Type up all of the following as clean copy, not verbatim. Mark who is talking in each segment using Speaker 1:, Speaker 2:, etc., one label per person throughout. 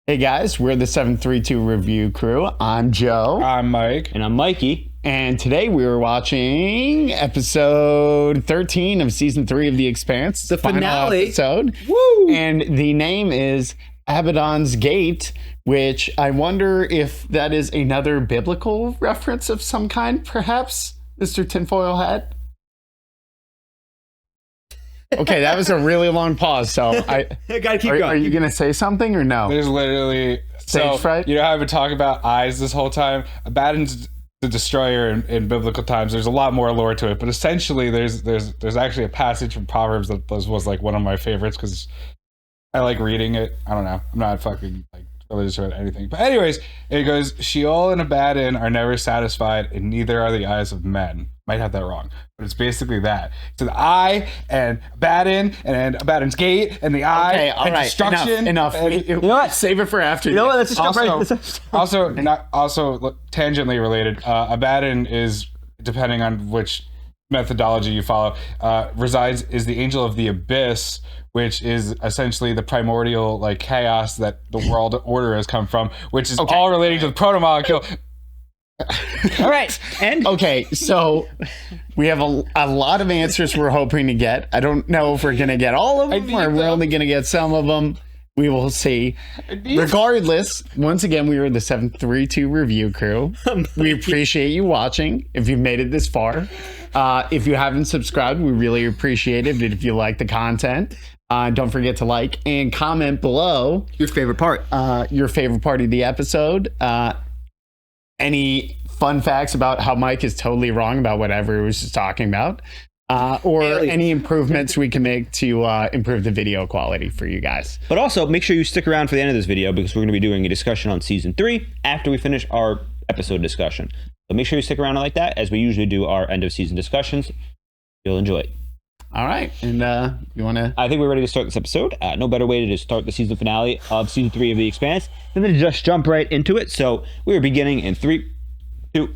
Speaker 1: Hey guys, we're the 732 review crew. I'm Joe.
Speaker 2: I'm Mike.
Speaker 3: And I'm Mikey.
Speaker 1: And today we were watching episode 13 of season 3 of The Expanse.
Speaker 3: The
Speaker 1: final
Speaker 3: finale.
Speaker 1: episode.
Speaker 3: Woo!
Speaker 1: And the name is Abaddon's Gate, which I wonder if that is another biblical reference of some kind, perhaps, Mr. Tinfoil Hat? Okay, that was a really long pause, so I
Speaker 3: gotta keep going.
Speaker 1: Are you going to say something or no?
Speaker 2: There's literally
Speaker 1: Stage fright?
Speaker 2: You know how I've been talking about eyes this whole time? Abaddon's the destroyer in biblical times. There's a lot more lore to it, but essentially there's actually a passage from Proverbs that was like one of my favorites because I like reading it. I don't know. I'm not fucking like religious about anything. But anyways, it goes, Sheol and Abaddon are never satisfied, and neither are the eyes of men. Might have that wrong, but it's basically that. So the eye and Abaddon and Abaddon's Gate and the eye
Speaker 1: Okay, all
Speaker 2: and
Speaker 1: right,
Speaker 2: destruction.
Speaker 1: Enough.
Speaker 2: And,
Speaker 3: You know what?
Speaker 1: Save it for after.
Speaker 3: You know what? Let's just jump
Speaker 2: Also-
Speaker 3: right.
Speaker 2: also tangentially related. Abaddon is, depending on which methodology you follow, is the angel of the abyss, which is essentially the primordial like chaos that the world order has come from, which is all relating to the proto-molecule.
Speaker 3: All right. And
Speaker 1: Okay, so we have a lot of answers we're hoping to get. I don't know if we're going to get all of them or we're only going to get some of them. We will see. Regardless, once again, we are the 732 review crew. We appreciate you watching if you've made it this far. If you haven't subscribed, we really appreciate it. If you like the content, don't forget to like and comment below
Speaker 3: your favorite part.
Speaker 1: your favorite part of the episode. Any fun facts about how Mike is totally wrong about whatever he was just talking about, or any improvements we can make to improve the video quality for you guys.
Speaker 3: But also, make sure you stick around for the end of this video because we're going to be doing a discussion on season 3 after we finish our episode discussion. So make sure you stick around like that, as we usually do our end of season discussions. You'll enjoy it.
Speaker 1: All right, and you want to?
Speaker 3: I think we're ready to start this episode. No better way to just start the season finale of season 3 of The Expanse than to just jump right into it. So we are beginning in 3, 2,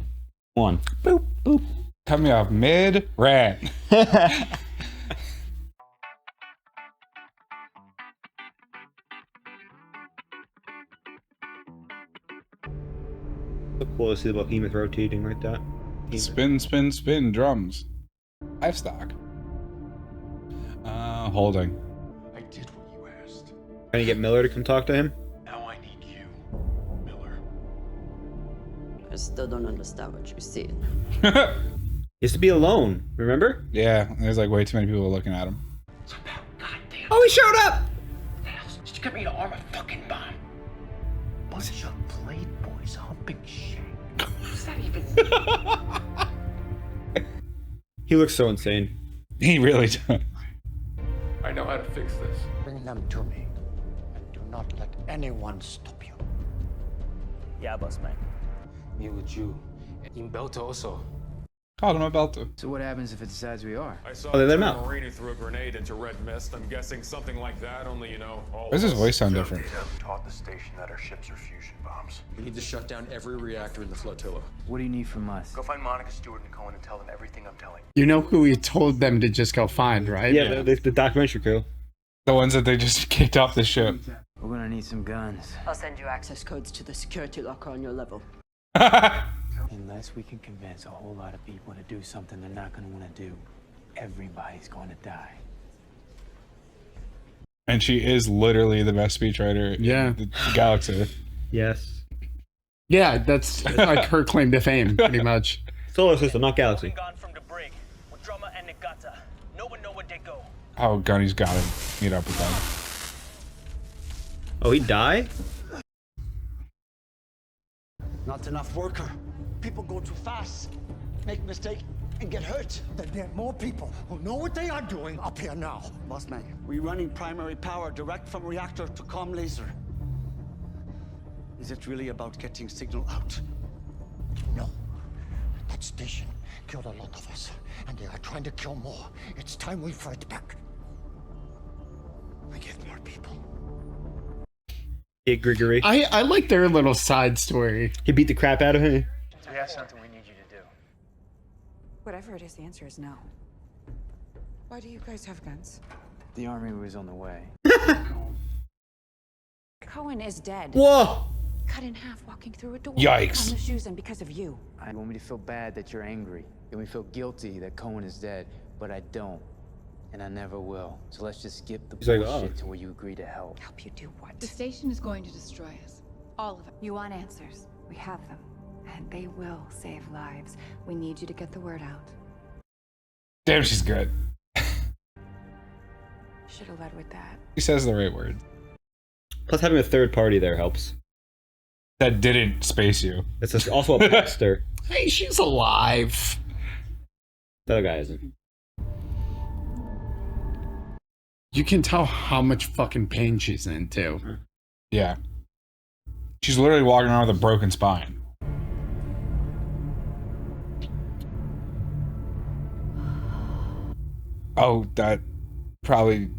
Speaker 3: 1. Boop, boop.
Speaker 2: Cut me off mid-rant.
Speaker 3: So cool to see the behemoth rotating like that.
Speaker 2: Spin, spin, spin, drums. Livestock. Holding.
Speaker 4: I did what you asked.
Speaker 3: Trying to get Miller to come talk to him.
Speaker 4: Now I need you, Miller.
Speaker 5: I still don't understand what you see.
Speaker 3: He has to be alone, remember?
Speaker 2: Yeah, there's like way too many people looking at him.
Speaker 4: It's about goddamn.
Speaker 3: Oh, he showed up!
Speaker 4: What the hell? Did you get me to arm a fucking bomb? Bunch of playboys humping shit. What's that even?
Speaker 3: He looks so insane.
Speaker 2: He really does.
Speaker 4: I know how to fix this.
Speaker 6: Bring them to me, and do not let anyone stop you.
Speaker 7: Yeah, boss man.
Speaker 4: Me with you. In Belta also.
Speaker 2: Called him a belter.
Speaker 8: So what happens if it decides we are?
Speaker 7: I saw
Speaker 3: Oh, they let him
Speaker 7: a
Speaker 3: out.
Speaker 7: Marine who threw a grenade into red mist. I'm guessing something like that, only, you know, all
Speaker 2: Why does his voice sound different?
Speaker 4: Taught the station that our ships are fusion bombs.
Speaker 9: We need to shut down every reactor in the flotilla.
Speaker 8: What do you need from us?
Speaker 4: Go find Monica Stewart and Cohen and tell them everything I'm telling.
Speaker 1: You know who we told them to just go find, right?
Speaker 3: Yeah, the documentary crew.
Speaker 2: The ones that they just kicked off the ship.
Speaker 8: We're gonna need some guns.
Speaker 5: I'll send you access codes to the security locker on your level.
Speaker 8: Unless we can convince a whole lot of people to do something they're not gonna want to do, everybody's gonna die.
Speaker 2: And she is literally the best speechwriter in the galaxy.
Speaker 3: Yes.
Speaker 1: Yeah, that's like her claim to fame, pretty much.
Speaker 3: Solar system, not galaxy.
Speaker 7: gone from the brig with drama and Negata. No one know where they go.
Speaker 2: Oh, Gunny's got to meet up with them.
Speaker 3: Oh, he died?
Speaker 6: Not enough worker. People go too fast, make mistake, and get hurt. Then there are more people who know what they are doing up here now. Boss man, we running primary power direct from reactor to comm laser. Is it really about getting signal out? No. That station killed a lot of us, and they are trying to kill more. It's time we fight back. We get more people.
Speaker 3: Yeah, Grigory.
Speaker 1: I like their little side story.
Speaker 3: He beat the crap out of him.
Speaker 8: We have something we need you to do.
Speaker 10: Whatever it is, the answer is no. Why do you guys have guns?
Speaker 8: The army was on the way.
Speaker 10: Cohen is dead.
Speaker 3: Whoa!
Speaker 10: Cut in half walking through a door.
Speaker 2: Yikes.
Speaker 10: On the shoes and because of you.
Speaker 8: I want me to feel bad that you're angry. You want me to feel guilty that Cohen is dead, but I don't. And I never will. So let's just skip the bullshit to where you agree to help.
Speaker 10: Help you do what?
Speaker 11: The station is going to destroy us. All of it.
Speaker 10: You want answers. We have them. And they will save lives. We need you to get the word out.
Speaker 2: Damn, she's good.
Speaker 10: Should have led with that.
Speaker 2: She says the right words.
Speaker 3: Plus, having a third party there helps.
Speaker 2: That didn't space you.
Speaker 3: It's also a pastor.
Speaker 1: Hey, she's alive.
Speaker 3: The other guy isn't.
Speaker 1: You can tell how much fucking pain she's in, too.
Speaker 2: Yeah. She's literally walking around with a broken spine. Oh, that probably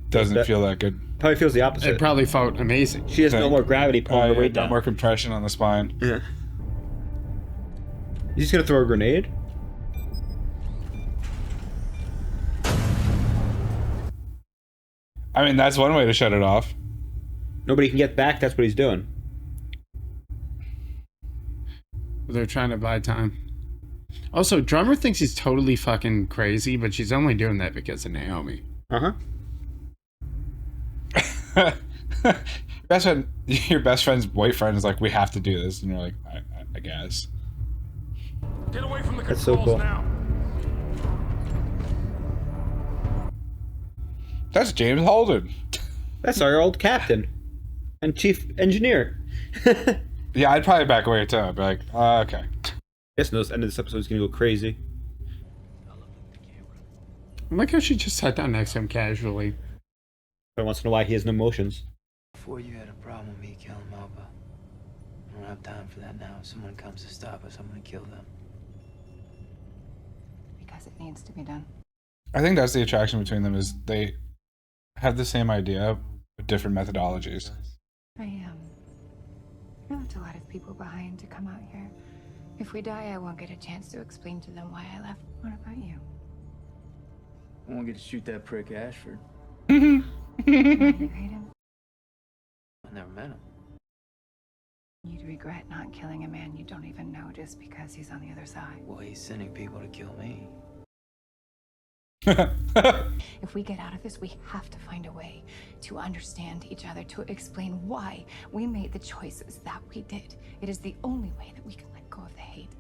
Speaker 2: doesn't feel that good.
Speaker 3: Probably feels the opposite.
Speaker 1: It probably felt amazing.
Speaker 3: She has no more gravity pulling her weight down.
Speaker 2: More compression on the spine.
Speaker 3: Yeah. He's just gonna throw a grenade?
Speaker 2: I mean, that's one way to shut it off.
Speaker 3: Nobody can get back, that's what he's doing.
Speaker 1: They're trying to buy time. Also, Drummer thinks he's totally fucking crazy, but she's only doing that because of Naomi.
Speaker 3: Uh-huh.
Speaker 2: Your best friend's boyfriend is like, we have to do this, and you're like, I guess.
Speaker 7: Get away from the
Speaker 3: That's so cool.
Speaker 7: now.
Speaker 2: That's James Holden.
Speaker 3: That's our old captain and chief engineer.
Speaker 2: Yeah, I'd probably back away too. I'd be like, okay.
Speaker 3: Guess this end of this episode is gonna go crazy.
Speaker 1: I like how she just sat down next to him casually.
Speaker 3: Every once in a while, he has no emotions.
Speaker 8: Before you had a problem with me killing Melba. I don't have time for that now. If someone comes to stop us, I'm gonna kill them.
Speaker 10: Because it needs to be done.
Speaker 2: I think that's the attraction between them, is they have the same idea, but different methodologies.
Speaker 10: I left a lot of people behind to come out here. If we die, I won't get a chance to explain to them why I left. What about you?
Speaker 8: I won't get to shoot that prick Ashford.
Speaker 10: Why do you hate him?
Speaker 8: I never met him.
Speaker 10: You'd regret not killing a man you don't even know just because he's on the other side.
Speaker 8: Well, he's sending people to kill me.
Speaker 10: If we get out of this, we have to find a way to understand each other, to explain why we made the choices that we did. It is the only way that we can let go of the hate.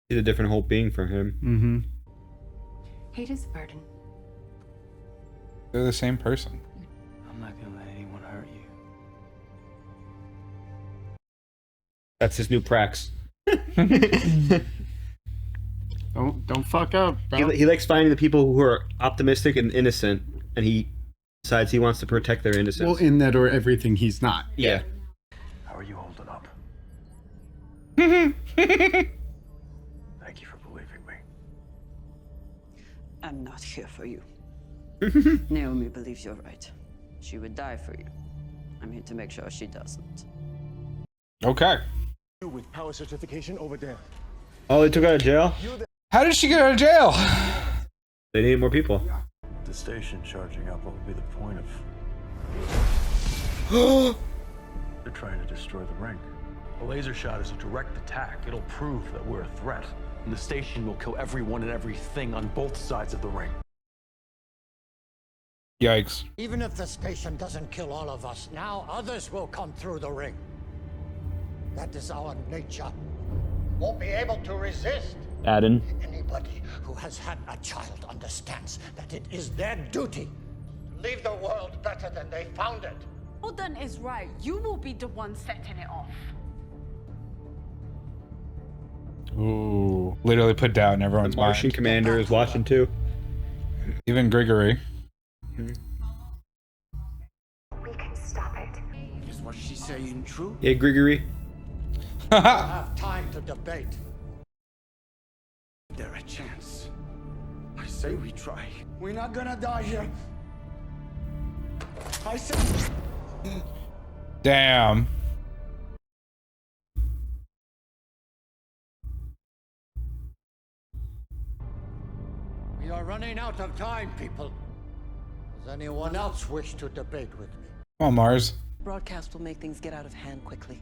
Speaker 3: He's a different whole being from him.
Speaker 1: Mm-hmm.
Speaker 10: Hate is a burden.
Speaker 2: They're the same person.
Speaker 8: I'm not gonna let anyone hurt you.
Speaker 3: That's his new prax.
Speaker 1: Don't fuck up, bro.
Speaker 3: He likes finding the people who are optimistic and innocent, and he decides he wants to protect their innocence.
Speaker 1: Well, in that or everything he's not.
Speaker 3: Yeah.
Speaker 6: How are you holding up? Thank you for believing me.
Speaker 5: I'm not here for you. Naomi believes you're right. She would die for you. I'm here to make sure she doesn't.
Speaker 2: Okay.
Speaker 6: You with power certification over there.
Speaker 3: Oh, they took her out of jail?
Speaker 2: How did she get out of jail?
Speaker 3: They need more people.
Speaker 6: The station charging up. What would be the point of... They're trying to destroy the ring. A laser shot is a direct attack. It'll prove that we're a threat. And the station will kill everyone and everything on both sides of the ring.
Speaker 2: Yikes.
Speaker 12: Even if the station doesn't kill all of us, now others will come through the ring. That is our nature. Won't be able to resist.
Speaker 3: Abaddon.
Speaker 12: Anybody who has had a child understands that it is their duty to leave the world better than they found it.
Speaker 11: Abaddon is right. You will be the one setting it off.
Speaker 2: Ooh. Literally put down everyone's
Speaker 3: The Martian
Speaker 2: mind.
Speaker 3: commander is watching too.
Speaker 2: Even Grigory.
Speaker 10: We can stop it.
Speaker 6: Is what she's saying true?
Speaker 3: Yeah, Grigory.
Speaker 12: We'll have time to debate.
Speaker 6: Is there a chance? I say we try. We're not gonna die here. I say...
Speaker 2: Damn.
Speaker 12: We are running out of time, people. Does anyone else wish to debate with me?
Speaker 2: Come on, Mars.
Speaker 13: Broadcast will make things get out of hand quickly.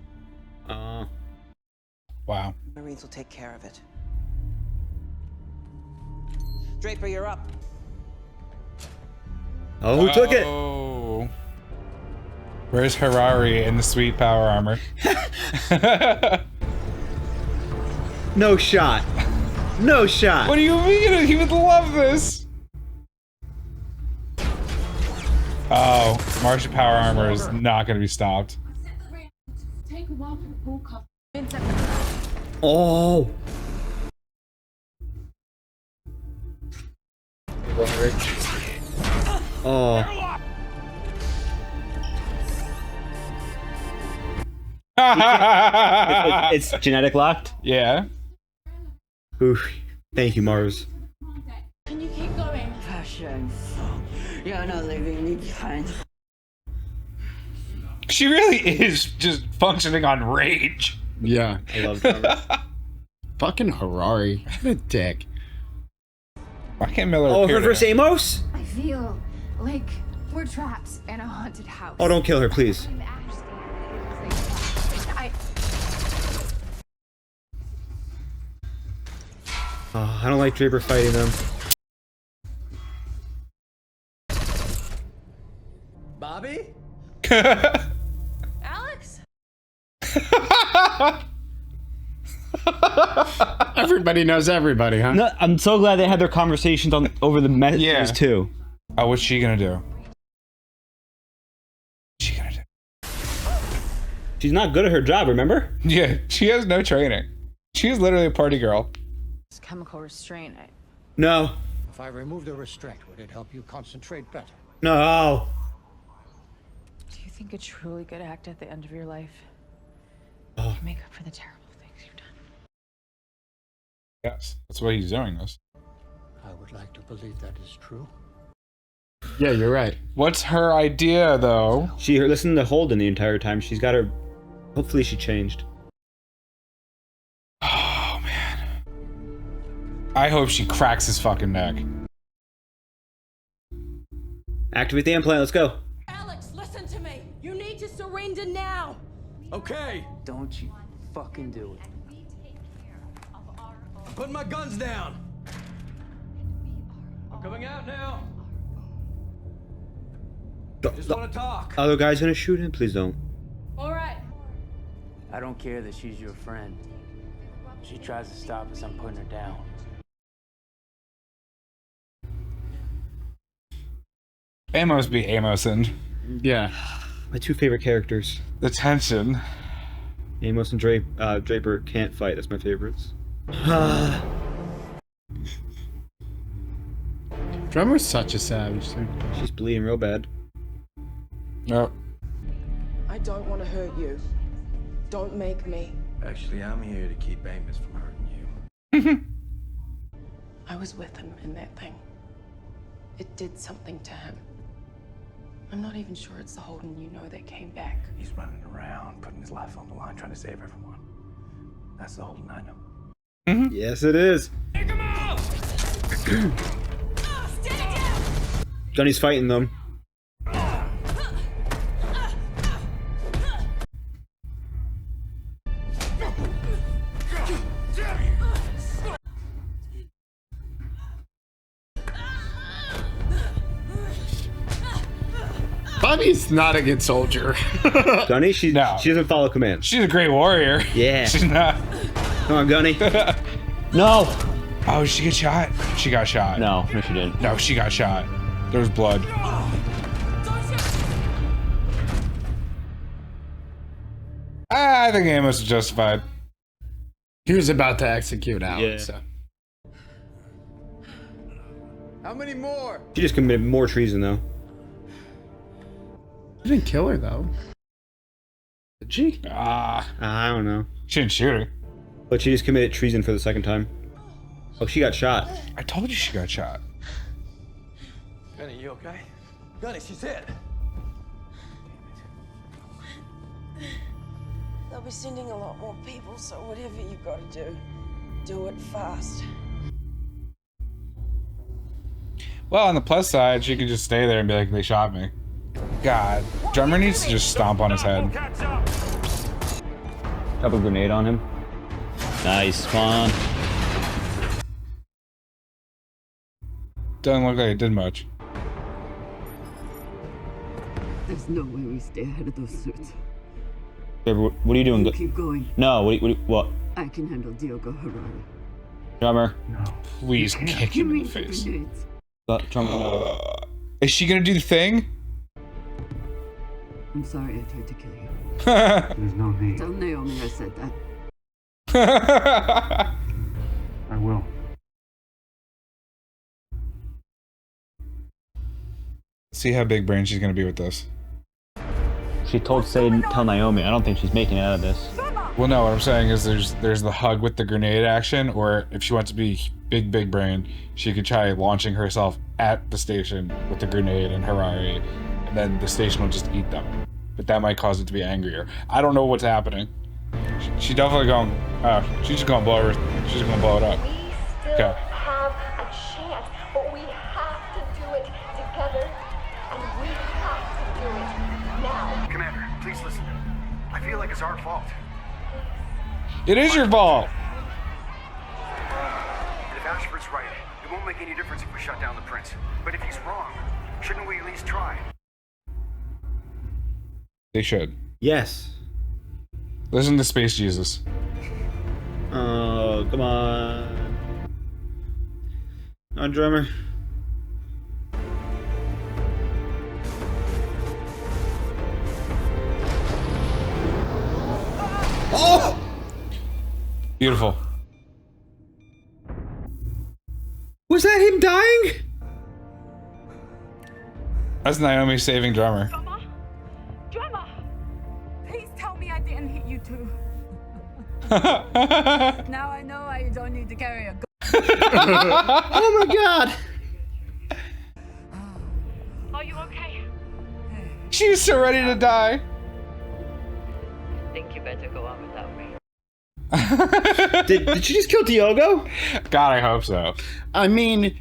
Speaker 2: Wow.
Speaker 13: Marines will take care of it. Draper, you're up.
Speaker 3: Oh, who took it?
Speaker 2: Oh. Where's Harari in the sweet power armor?
Speaker 3: No shot. No shot.
Speaker 2: What do you mean? He would love this. Oh, Martian power armor is not going to be stopped.
Speaker 3: Oh. Oh. It's genetic locked?
Speaker 2: Yeah.
Speaker 3: Oof. Thank you, Mars.
Speaker 5: Can you keep going? For shame. You're not leaving me behind.
Speaker 2: She really is just functioning on rage.
Speaker 1: Yeah.
Speaker 3: I love Mars.
Speaker 1: Fucking Harari. What a dick.
Speaker 2: Why can't Miller
Speaker 3: Oh,
Speaker 2: appear
Speaker 3: her
Speaker 2: to
Speaker 3: versus
Speaker 2: him?
Speaker 3: Amos?
Speaker 10: I feel like we're trapped in a haunted house.
Speaker 3: Oh, don't kill her, please. Oh, I don't like Draper fighting them.
Speaker 4: Bobby?
Speaker 11: Alex?
Speaker 1: Everybody knows everybody, huh?
Speaker 3: No, I'm so glad they had their conversations on over the messages too.
Speaker 2: Oh, what's she gonna do? What's she gonna do?
Speaker 3: She's not good at her job, remember?
Speaker 2: Yeah, she has no training. She is literally a party girl.
Speaker 10: It's chemical restraint.
Speaker 3: No.
Speaker 12: If I remove the restraint, would it help you concentrate better?
Speaker 3: No.
Speaker 10: Do you think a truly good act at the end of your life
Speaker 3: can
Speaker 10: make up for the terrible things you've done?
Speaker 2: Yes, that's why he's doing this.
Speaker 12: I would like to believe that is true.
Speaker 1: Yeah, you're right.
Speaker 2: What's her idea, though?
Speaker 3: She listened to Holden the entire time. She's got her. Hopefully, she changed.
Speaker 2: Oh man. I hope she cracks his fucking neck.
Speaker 3: Activate the implant. Let's go.
Speaker 11: Alex, listen to me. You need to surrender now.
Speaker 8: Okay. Don't you fucking do it.
Speaker 4: I'm putting my guns down. I'm coming out now. Just want to talk.
Speaker 3: Other guy's gonna shoot him. Please don't.
Speaker 11: All right.
Speaker 8: I don't care that she's your friend. If she tries to stop us, I'm putting her down.
Speaker 2: Amos be Amosin.
Speaker 1: Yeah.
Speaker 3: My two favorite characters.
Speaker 2: The tension.
Speaker 3: Amos and Draper can't fight. That's my favorites.
Speaker 1: Drummer's such a savage, too.
Speaker 3: She's bleeding real bad.
Speaker 2: Yep.
Speaker 13: I don't want to hurt you. Don't make me.
Speaker 9: Actually, I'm here to keep Amos from hurting you.
Speaker 13: I was with him in that thing. It did something to him. I'm not even sure it's the Holden you know that came back.
Speaker 9: He's running around, putting his life on the line, trying to save everyone. That's the Holden I know.
Speaker 3: Yes, it is.
Speaker 11: Take him out!
Speaker 3: Johnny's fighting them.
Speaker 1: Bobby's not a good soldier.
Speaker 3: Gunny, she doesn't follow commands.
Speaker 2: She's a great warrior.
Speaker 3: Yeah.
Speaker 2: She's not.
Speaker 3: Come on, Gunny. No.
Speaker 2: Oh, did she get shot? She got shot.
Speaker 3: No, she didn't.
Speaker 2: No, she got shot. There was blood. I think Amos was justified.
Speaker 1: He was about to execute Alex.
Speaker 3: Yeah.
Speaker 1: So.
Speaker 4: How many more?
Speaker 3: She just committed more treason, though.
Speaker 1: He didn't kill her, though. Did she?
Speaker 3: I don't know.
Speaker 2: She didn't shoot her.
Speaker 3: But she just committed treason for the second time. Oh, she got shot.
Speaker 2: I told you she got shot.
Speaker 4: Gunny, you okay? Gunny, she's hit.
Speaker 13: They'll be sending a lot more people, so whatever you gotta do it fast.
Speaker 2: Well, on the plus side, she could just stay there and be like, they shot me. God, Drummer needs to just stomp on his head.
Speaker 3: Drop a grenade on him. Nice, come on.
Speaker 2: Doesn't look like it did much.
Speaker 5: There's no way we stay ahead of those suits.
Speaker 3: What are you doing?
Speaker 5: Keep going.
Speaker 3: No, what?
Speaker 5: I can handle Diogo Harari.
Speaker 3: Drummer.
Speaker 2: No, please kick him in the face.
Speaker 3: Drummer.
Speaker 2: Is she gonna do the thing?
Speaker 5: I'm sorry I tried to kill you.
Speaker 9: There's no need.
Speaker 5: Tell Naomi I said that.
Speaker 9: I will.
Speaker 2: See how big brain she's gonna be with this.
Speaker 3: She told tell Naomi. I don't think she's making it out of this.
Speaker 2: Well, no, what I'm saying is there's the hug with the grenade action, or if she wants to be big brain, she could try launching herself at the station with the grenade and Harari, and then the station will just eat them. But that might cause it to be angrier. I don't know what's happening. She definitely going. She's just gonna blow her. She's gonna blow it up.
Speaker 14: We still have a chance, but we have to do it together, and we have to do it now.
Speaker 6: Commander, please listen. I feel like it's our fault.
Speaker 2: It is your fault.
Speaker 6: And if Ashford's right, it won't make any difference if we shut down the prince. But if he's wrong, shouldn't we at least try?
Speaker 2: They should.
Speaker 3: Yes.
Speaker 2: Listen to Space Jesus.
Speaker 3: Oh, come on. On Drummer.
Speaker 2: Oh! Beautiful.
Speaker 3: Was that him dying?
Speaker 2: That's Naomi saving Drummer.
Speaker 11: Drummer! Please tell me I didn't hit you too.
Speaker 15: Now I know why you don't need to carry a gun.
Speaker 3: Oh my god!
Speaker 11: Are you okay?
Speaker 2: She was so ready to die.
Speaker 5: I think you better go on without me.
Speaker 3: Did she just kill Diogo?
Speaker 2: God, I hope so.
Speaker 1: I mean,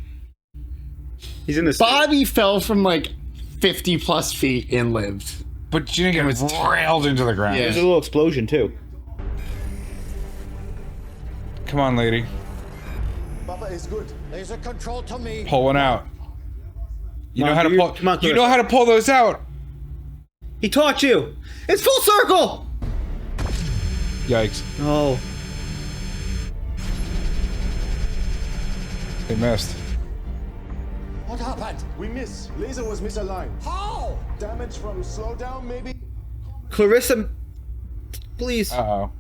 Speaker 3: he's in the.
Speaker 1: Bobby fell from like 50 plus feet and lived.
Speaker 2: But she didn't get railed into the ground.
Speaker 3: Yeah. There's a little explosion too.
Speaker 2: Come on, lady.
Speaker 12: Papa is good. Laser control to me.
Speaker 2: Pull one out. You know
Speaker 3: Come on,
Speaker 2: how to
Speaker 3: dude.
Speaker 2: pull.
Speaker 3: Come on,
Speaker 2: you know how to pull those out.
Speaker 3: He taught you. It's full circle.
Speaker 2: Yikes!
Speaker 3: Oh.
Speaker 2: They missed.
Speaker 12: What happened?
Speaker 16: We missed. Laser was misaligned.
Speaker 12: How?
Speaker 16: Damage from slowdown, maybe?
Speaker 3: Clarissa, please.
Speaker 2: Uh-oh.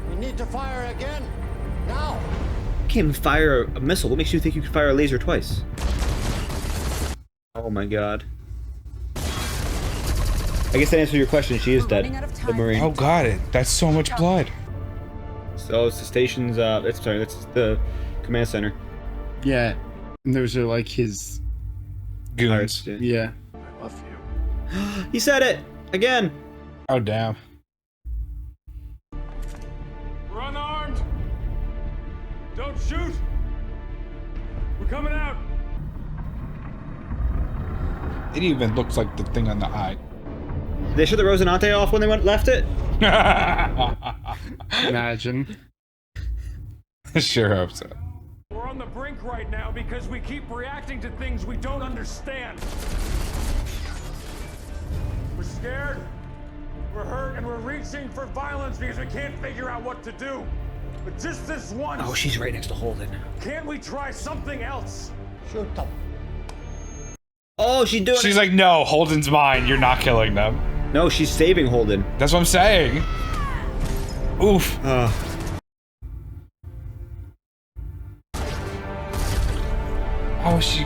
Speaker 12: We need to fire again. Now.
Speaker 3: You can't even fire a missile. What makes you think you can fire a laser twice? Oh my god. I guess that answers your question. She is dead. The Marine.
Speaker 2: Oh, got it. That's so much blood.
Speaker 3: So it's the station's. That's the command center.
Speaker 1: Yeah, and those are like his
Speaker 2: goons.
Speaker 1: Yeah.
Speaker 16: I love you.
Speaker 3: He said it again.
Speaker 2: Oh damn.
Speaker 7: We're unarmed. Don't shoot. We're coming out.
Speaker 2: It even looks like the thing on the eye.
Speaker 3: Did they shut the Rosinante off when they left it?
Speaker 1: Imagine.
Speaker 2: Sure hope so.
Speaker 7: We're on the brink right now because we keep reacting to things we don't understand. We're scared, we're hurt, and we're reaching for violence because we can't figure out what to do. But just this once.
Speaker 3: Oh, she's right next to Holden.
Speaker 7: Can't we try something else?
Speaker 12: Shoot them.
Speaker 3: Oh, she's doing
Speaker 2: She's like, no, Holden's mine. You're not killing them.
Speaker 3: No, she's saving Holden.
Speaker 2: That's what I'm saying. Oof. Oh, she.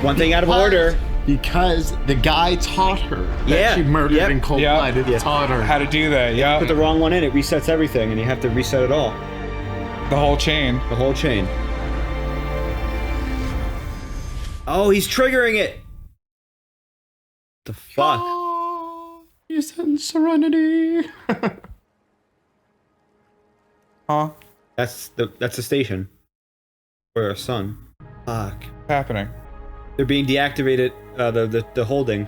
Speaker 3: One thing out of order.
Speaker 1: Because the guy taught her that
Speaker 3: Yeah,
Speaker 1: she murdered
Speaker 3: yep,
Speaker 1: in cold
Speaker 2: yep,
Speaker 1: blood. It taught her
Speaker 2: how to do that. Yeah.
Speaker 3: Put the wrong one in, it resets everything, and you have to reset it all.
Speaker 2: The whole chain.
Speaker 3: The whole chain. Oh, he's triggering it. The fuck?
Speaker 1: He's in Serenity.
Speaker 2: Huh?
Speaker 3: That's the station. For her son. Fuck.
Speaker 2: Happening.
Speaker 3: They're being deactivated. The holding.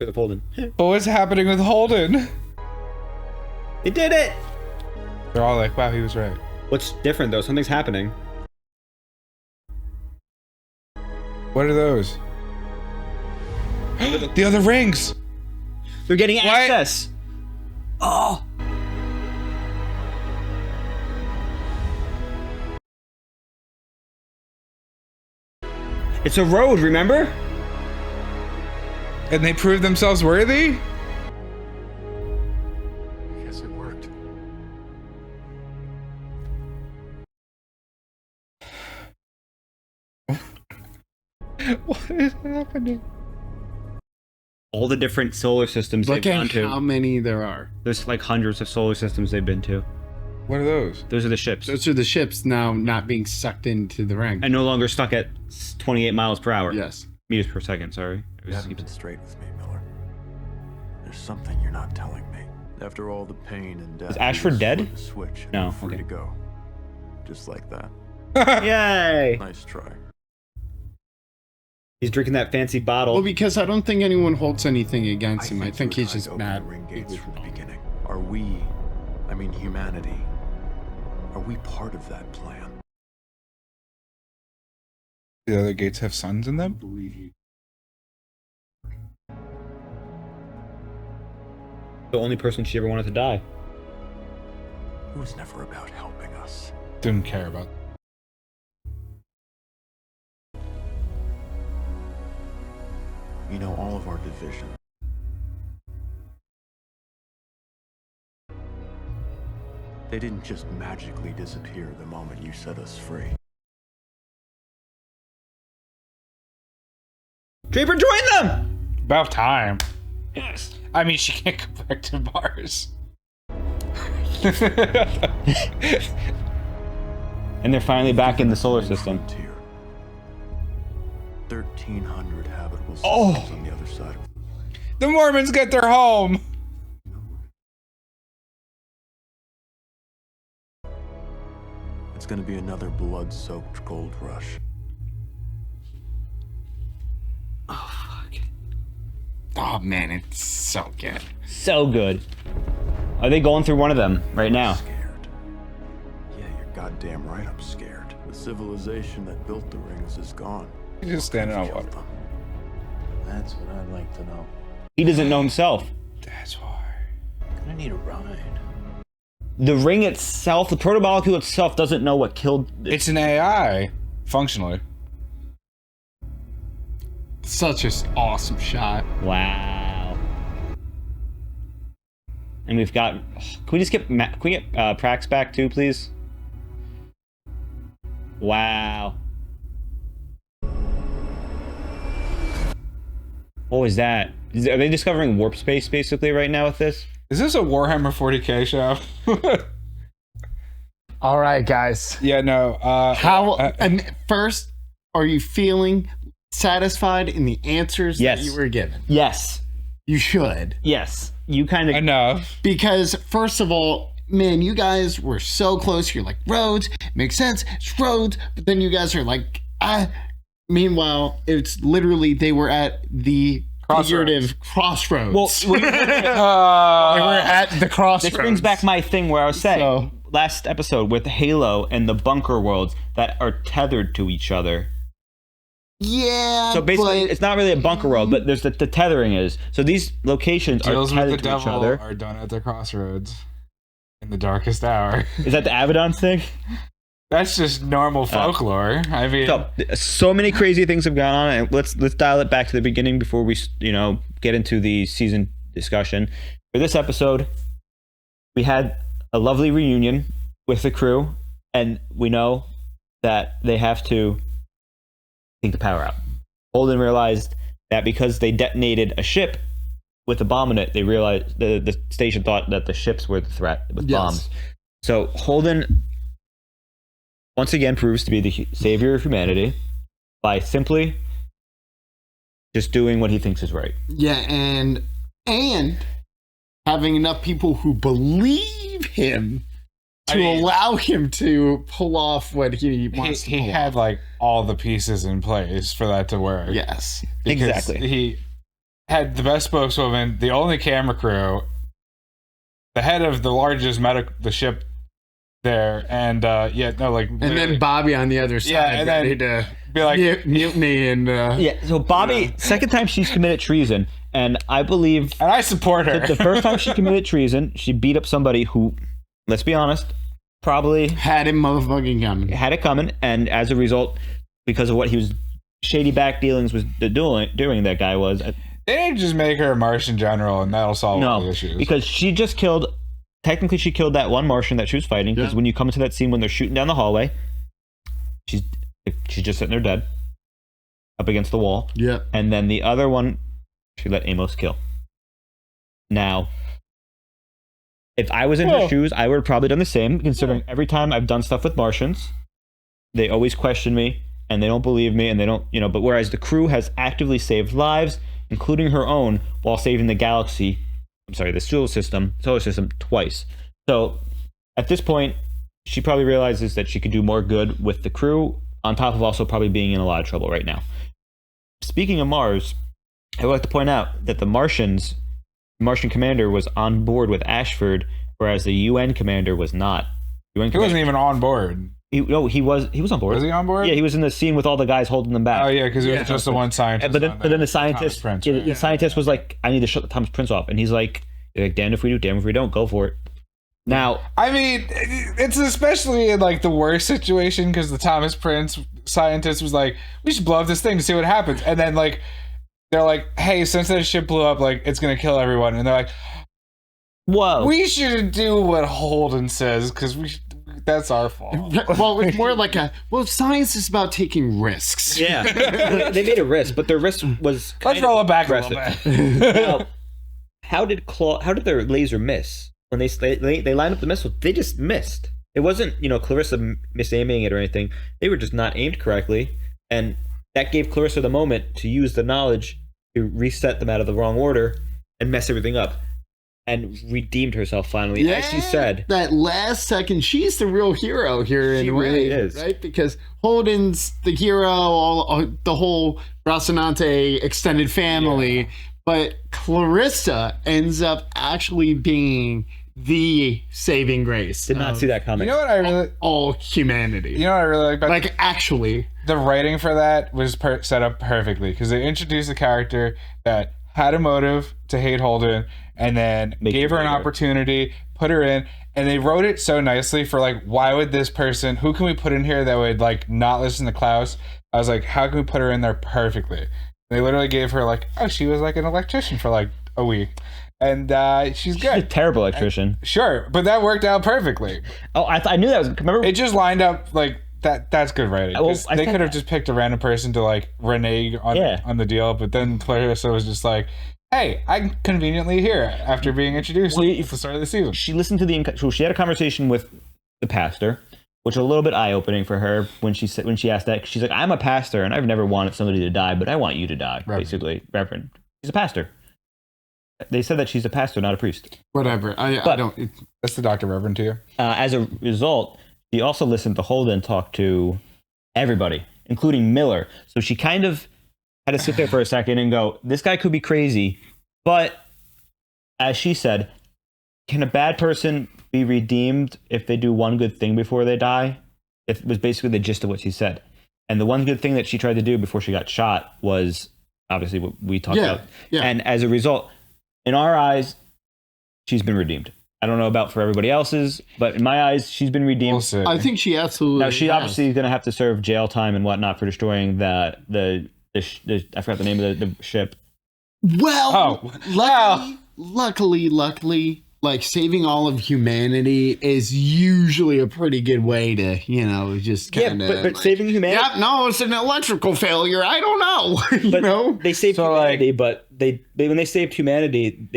Speaker 3: The Holden.
Speaker 2: But what's happening with Holden?
Speaker 3: They did it!
Speaker 2: They're all like, wow, he was right.
Speaker 3: What's different though? Something's happening.
Speaker 2: What are those? The other rings!
Speaker 3: They're getting access! Oh! It's a road, remember?
Speaker 2: And they proved themselves worthy?
Speaker 9: I guess it worked.
Speaker 2: What is happening?
Speaker 3: All the different solar systems
Speaker 1: Look
Speaker 3: they've
Speaker 1: at
Speaker 3: gone to.
Speaker 1: how many there are.
Speaker 3: There's like hundreds of solar systems they've been to.
Speaker 2: What are those?
Speaker 3: Those are the ships.
Speaker 1: Those are the ships now not being sucked into the ring.
Speaker 3: And no longer stuck at 28 miles per hour.
Speaker 1: Yes.
Speaker 3: Meters per second, sorry.
Speaker 9: You haven't been straight with me, Miller. There's something you're not telling me. After all the pain and death,
Speaker 3: Is Ashford dead?
Speaker 9: The switch and
Speaker 3: No,
Speaker 9: you're free
Speaker 3: okay.
Speaker 9: to go. Just like that.
Speaker 3: Yay!
Speaker 9: Nice try.
Speaker 3: He's drinking that fancy bottle.
Speaker 1: Well, because I don't think anyone holds anything against him. I think he's just mad.
Speaker 9: Ring gates from the beginning. Are we, I mean humanity, are we part of that plan?
Speaker 2: The other gates have suns in them?
Speaker 3: The only person she ever wanted to die.
Speaker 9: It was never about helping us.
Speaker 2: Didn't care about.
Speaker 9: You know, all of our division. They didn't just magically disappear the moment you set us free.
Speaker 3: Draper, join them!
Speaker 2: About time. Yes. I mean, she can't go back to Mars.
Speaker 3: And they're finally back in the solar system.
Speaker 9: 1,300 habitable
Speaker 3: Oh.
Speaker 9: systems on the other side.
Speaker 2: The Mormons get their home.
Speaker 9: It's gonna be another blood-soaked gold rush.
Speaker 1: Oh man, it's so good.
Speaker 3: So good. Are they going through one of them right now?
Speaker 9: Yeah, you're goddamn right I'm scared. The civilization that built the rings is gone.
Speaker 2: He's just standing on water.
Speaker 9: That's what I'd like to know.
Speaker 3: He doesn't know himself.
Speaker 2: That's why.
Speaker 9: I need a ride.
Speaker 3: The ring itself, the protomolecule itself, doesn't know what killed.
Speaker 2: It's an AI, functionally.
Speaker 1: Such an awesome shot.
Speaker 3: Wow. And we've got. Can we just get? Can we get Prax back too, please? Wow. What was that? Are they discovering warp space basically right now with this?
Speaker 2: Is this a Warhammer 40k show?
Speaker 1: All right, guys.
Speaker 2: Yeah, no.
Speaker 1: And first, are you feeling satisfied in the answers that you were given?
Speaker 3: Yes.
Speaker 1: You should.
Speaker 3: Yes. You kind of
Speaker 2: enough.
Speaker 1: Because first of all, man, you guys were so close. You're like, roads, makes sense. It's roads. But then you guys are like, ah. Meanwhile, it's literally they were at the figurative crossroads.
Speaker 3: Well,
Speaker 1: they were at the crossroads.
Speaker 3: This brings back my thing where I was saying last episode with Halo and the bunker worlds that are tethered to each other.
Speaker 1: Yeah.
Speaker 3: So basically, it's not really a bunker world, but there's the tethering is. So these locations
Speaker 2: Deals
Speaker 3: are
Speaker 2: with the
Speaker 3: tethered to each
Speaker 2: devil
Speaker 3: other.
Speaker 2: are done at the crossroads in the darkest hour.
Speaker 3: Is that the Abaddon thing?
Speaker 2: That's just normal folklore. I mean,
Speaker 3: so many crazy things have gone on, and let's dial it back to the beginning before we get into the season discussion. For this episode, we had a lovely reunion with the crew, and we know that they have to take the power out. Holden realized that because they detonated a ship with a bomb in it, they realized the station thought that the ships were the threat with bombs. So Holden once again proves to be the savior of humanity by simply just doing what he thinks is right.
Speaker 1: Yeah, and having enough people who believe him to allow him to pull off what he wants to pull
Speaker 2: He had
Speaker 1: off.
Speaker 2: like all the pieces in place for that to work.
Speaker 1: Yes,
Speaker 2: Because
Speaker 3: exactly.
Speaker 2: He had the best spokeswoman, the only camera crew, the head of the largest the ship there, and
Speaker 1: and then Bobby on the other side,
Speaker 2: and
Speaker 1: ready
Speaker 2: then
Speaker 1: to
Speaker 2: be like
Speaker 1: mutiny and
Speaker 3: So Bobby, second time she's committed treason, and I believe,
Speaker 2: and I support her.
Speaker 3: The first time she committed treason, she beat up somebody who, let's be honest, probably
Speaker 1: had it coming,
Speaker 3: and as a result, because of what he was shady back dealings was doing, that guy was.
Speaker 2: They didn't just make her a Martian general, and that'll solve all the issues.
Speaker 3: Because she just killed. Technically, she killed that one Martian that she was fighting. Because when you come into that scene when they're shooting down the hallway, she's just sitting there dead, up against the wall.
Speaker 1: Yeah.
Speaker 3: And then the other one, she let Amos kill. Now, if I was in her shoes, I would have probably done the same. Considering every time I've done stuff with Martians, they always question me and they don't believe me and they don't, But whereas the crew has actively saved lives, including her own, while saving the galaxy. The solar system twice. So at this point, she probably realizes that she could do more good with the crew, on top of also probably being in a lot of trouble right now. Speaking of Mars, I would like to point out that the Martian commander was on board with Ashford, whereas the UN commander was not.
Speaker 2: He wasn't even on board.
Speaker 3: He was on board.
Speaker 2: Was he on board?
Speaker 3: Yeah, he was in the scene with all the guys holding them back.
Speaker 2: Oh yeah, because he was just the one scientist.
Speaker 3: But then the scientist,
Speaker 2: Prince,
Speaker 3: the scientist was like, "I need to shut the Thomas Prince off," and he's like, "Damn if we do, damn if we don't. Go for it." Now,
Speaker 2: I mean, it's especially in like the worst situation because the Thomas Prince scientist was like, "We should blow up this thing to see what happens," and then like they're like, "Hey, since that ship blew up, like it's gonna kill everyone," and they're like,
Speaker 3: "Whoa,
Speaker 2: we should do what Holden says because that's our fault."
Speaker 1: Well, it's more like science is about taking risks.
Speaker 3: Yeah, they made a risk, but their risk was.
Speaker 2: Let's roll it back a little bit.
Speaker 3: Now, how did their laser miss when they lined up the missile? They just missed. It wasn't Clarissa misaiming it or anything. They were just not aimed correctly, and that gave Clarissa the moment to use the knowledge to reset them out of the wrong order and mess everything up. And redeemed herself finally, as she said.
Speaker 1: That last second, she's the real hero here in a way,
Speaker 3: really is,
Speaker 1: right? Because Holden's the hero, the whole Rocinante extended family, but Clarissa ends up actually being the saving grace.
Speaker 3: Did not see that coming.
Speaker 2: You know what I really
Speaker 1: all humanity.
Speaker 2: You know what I really like about
Speaker 1: like actually
Speaker 2: the writing for that was set up perfectly because they introduced a character that had a motive to hate Holden and then gave her an opportunity, put her in, and they wrote it so nicely for like, why would this person, who can we put in here that would like not listen to Klaus? I was like, how can we put her in there perfectly? They literally gave her like, oh, she was like an electrician for like a week. And she's good.
Speaker 3: She's a terrible electrician.
Speaker 2: Sure, but that worked out perfectly.
Speaker 3: Oh, I knew that was. Remember,
Speaker 2: it just lined up like that. That's good writing.
Speaker 3: Well,
Speaker 2: They could have just picked a random person to like renege on the deal, but then Clarissa was just like, "Hey, I'm conveniently here after being introduced at the start of the season."
Speaker 3: She listened to she had a conversation with the pastor, which was a little bit eye opening for her when she asked that. She's like, "I'm a pastor, and I've never wanted somebody to die, but I want you to die." Reverend. Basically, Reverend. She's a pastor. They said that she's a pastor, not a priest.
Speaker 1: Whatever. I don't.
Speaker 2: That's the Dr. Reverend to you.
Speaker 3: As a result, she also listened to Holden talk to everybody, including Miller. So she kind of had to sit there for a second and go, this guy could be crazy. But as she said, can a bad person be redeemed if they do one good thing before they die? It was basically the gist of what she said. And the one good thing that she tried to do before she got shot was obviously what we talked about. Yeah. And as a result, in our eyes, she's been redeemed. I don't know about for everybody else's, but in my eyes, she's been redeemed.
Speaker 1: I think she absolutely.
Speaker 3: Now she obviously is going to have to serve jail time and whatnot for destroying the I forgot the name of the ship.
Speaker 1: Well, luckily, like saving all of humanity is usually a pretty good way to, just kind of.
Speaker 3: Yeah, but saving humanity.
Speaker 1: Yeah, no, it's an electrical failure. I don't know.
Speaker 3: They saved humanity, but they when they saved humanity,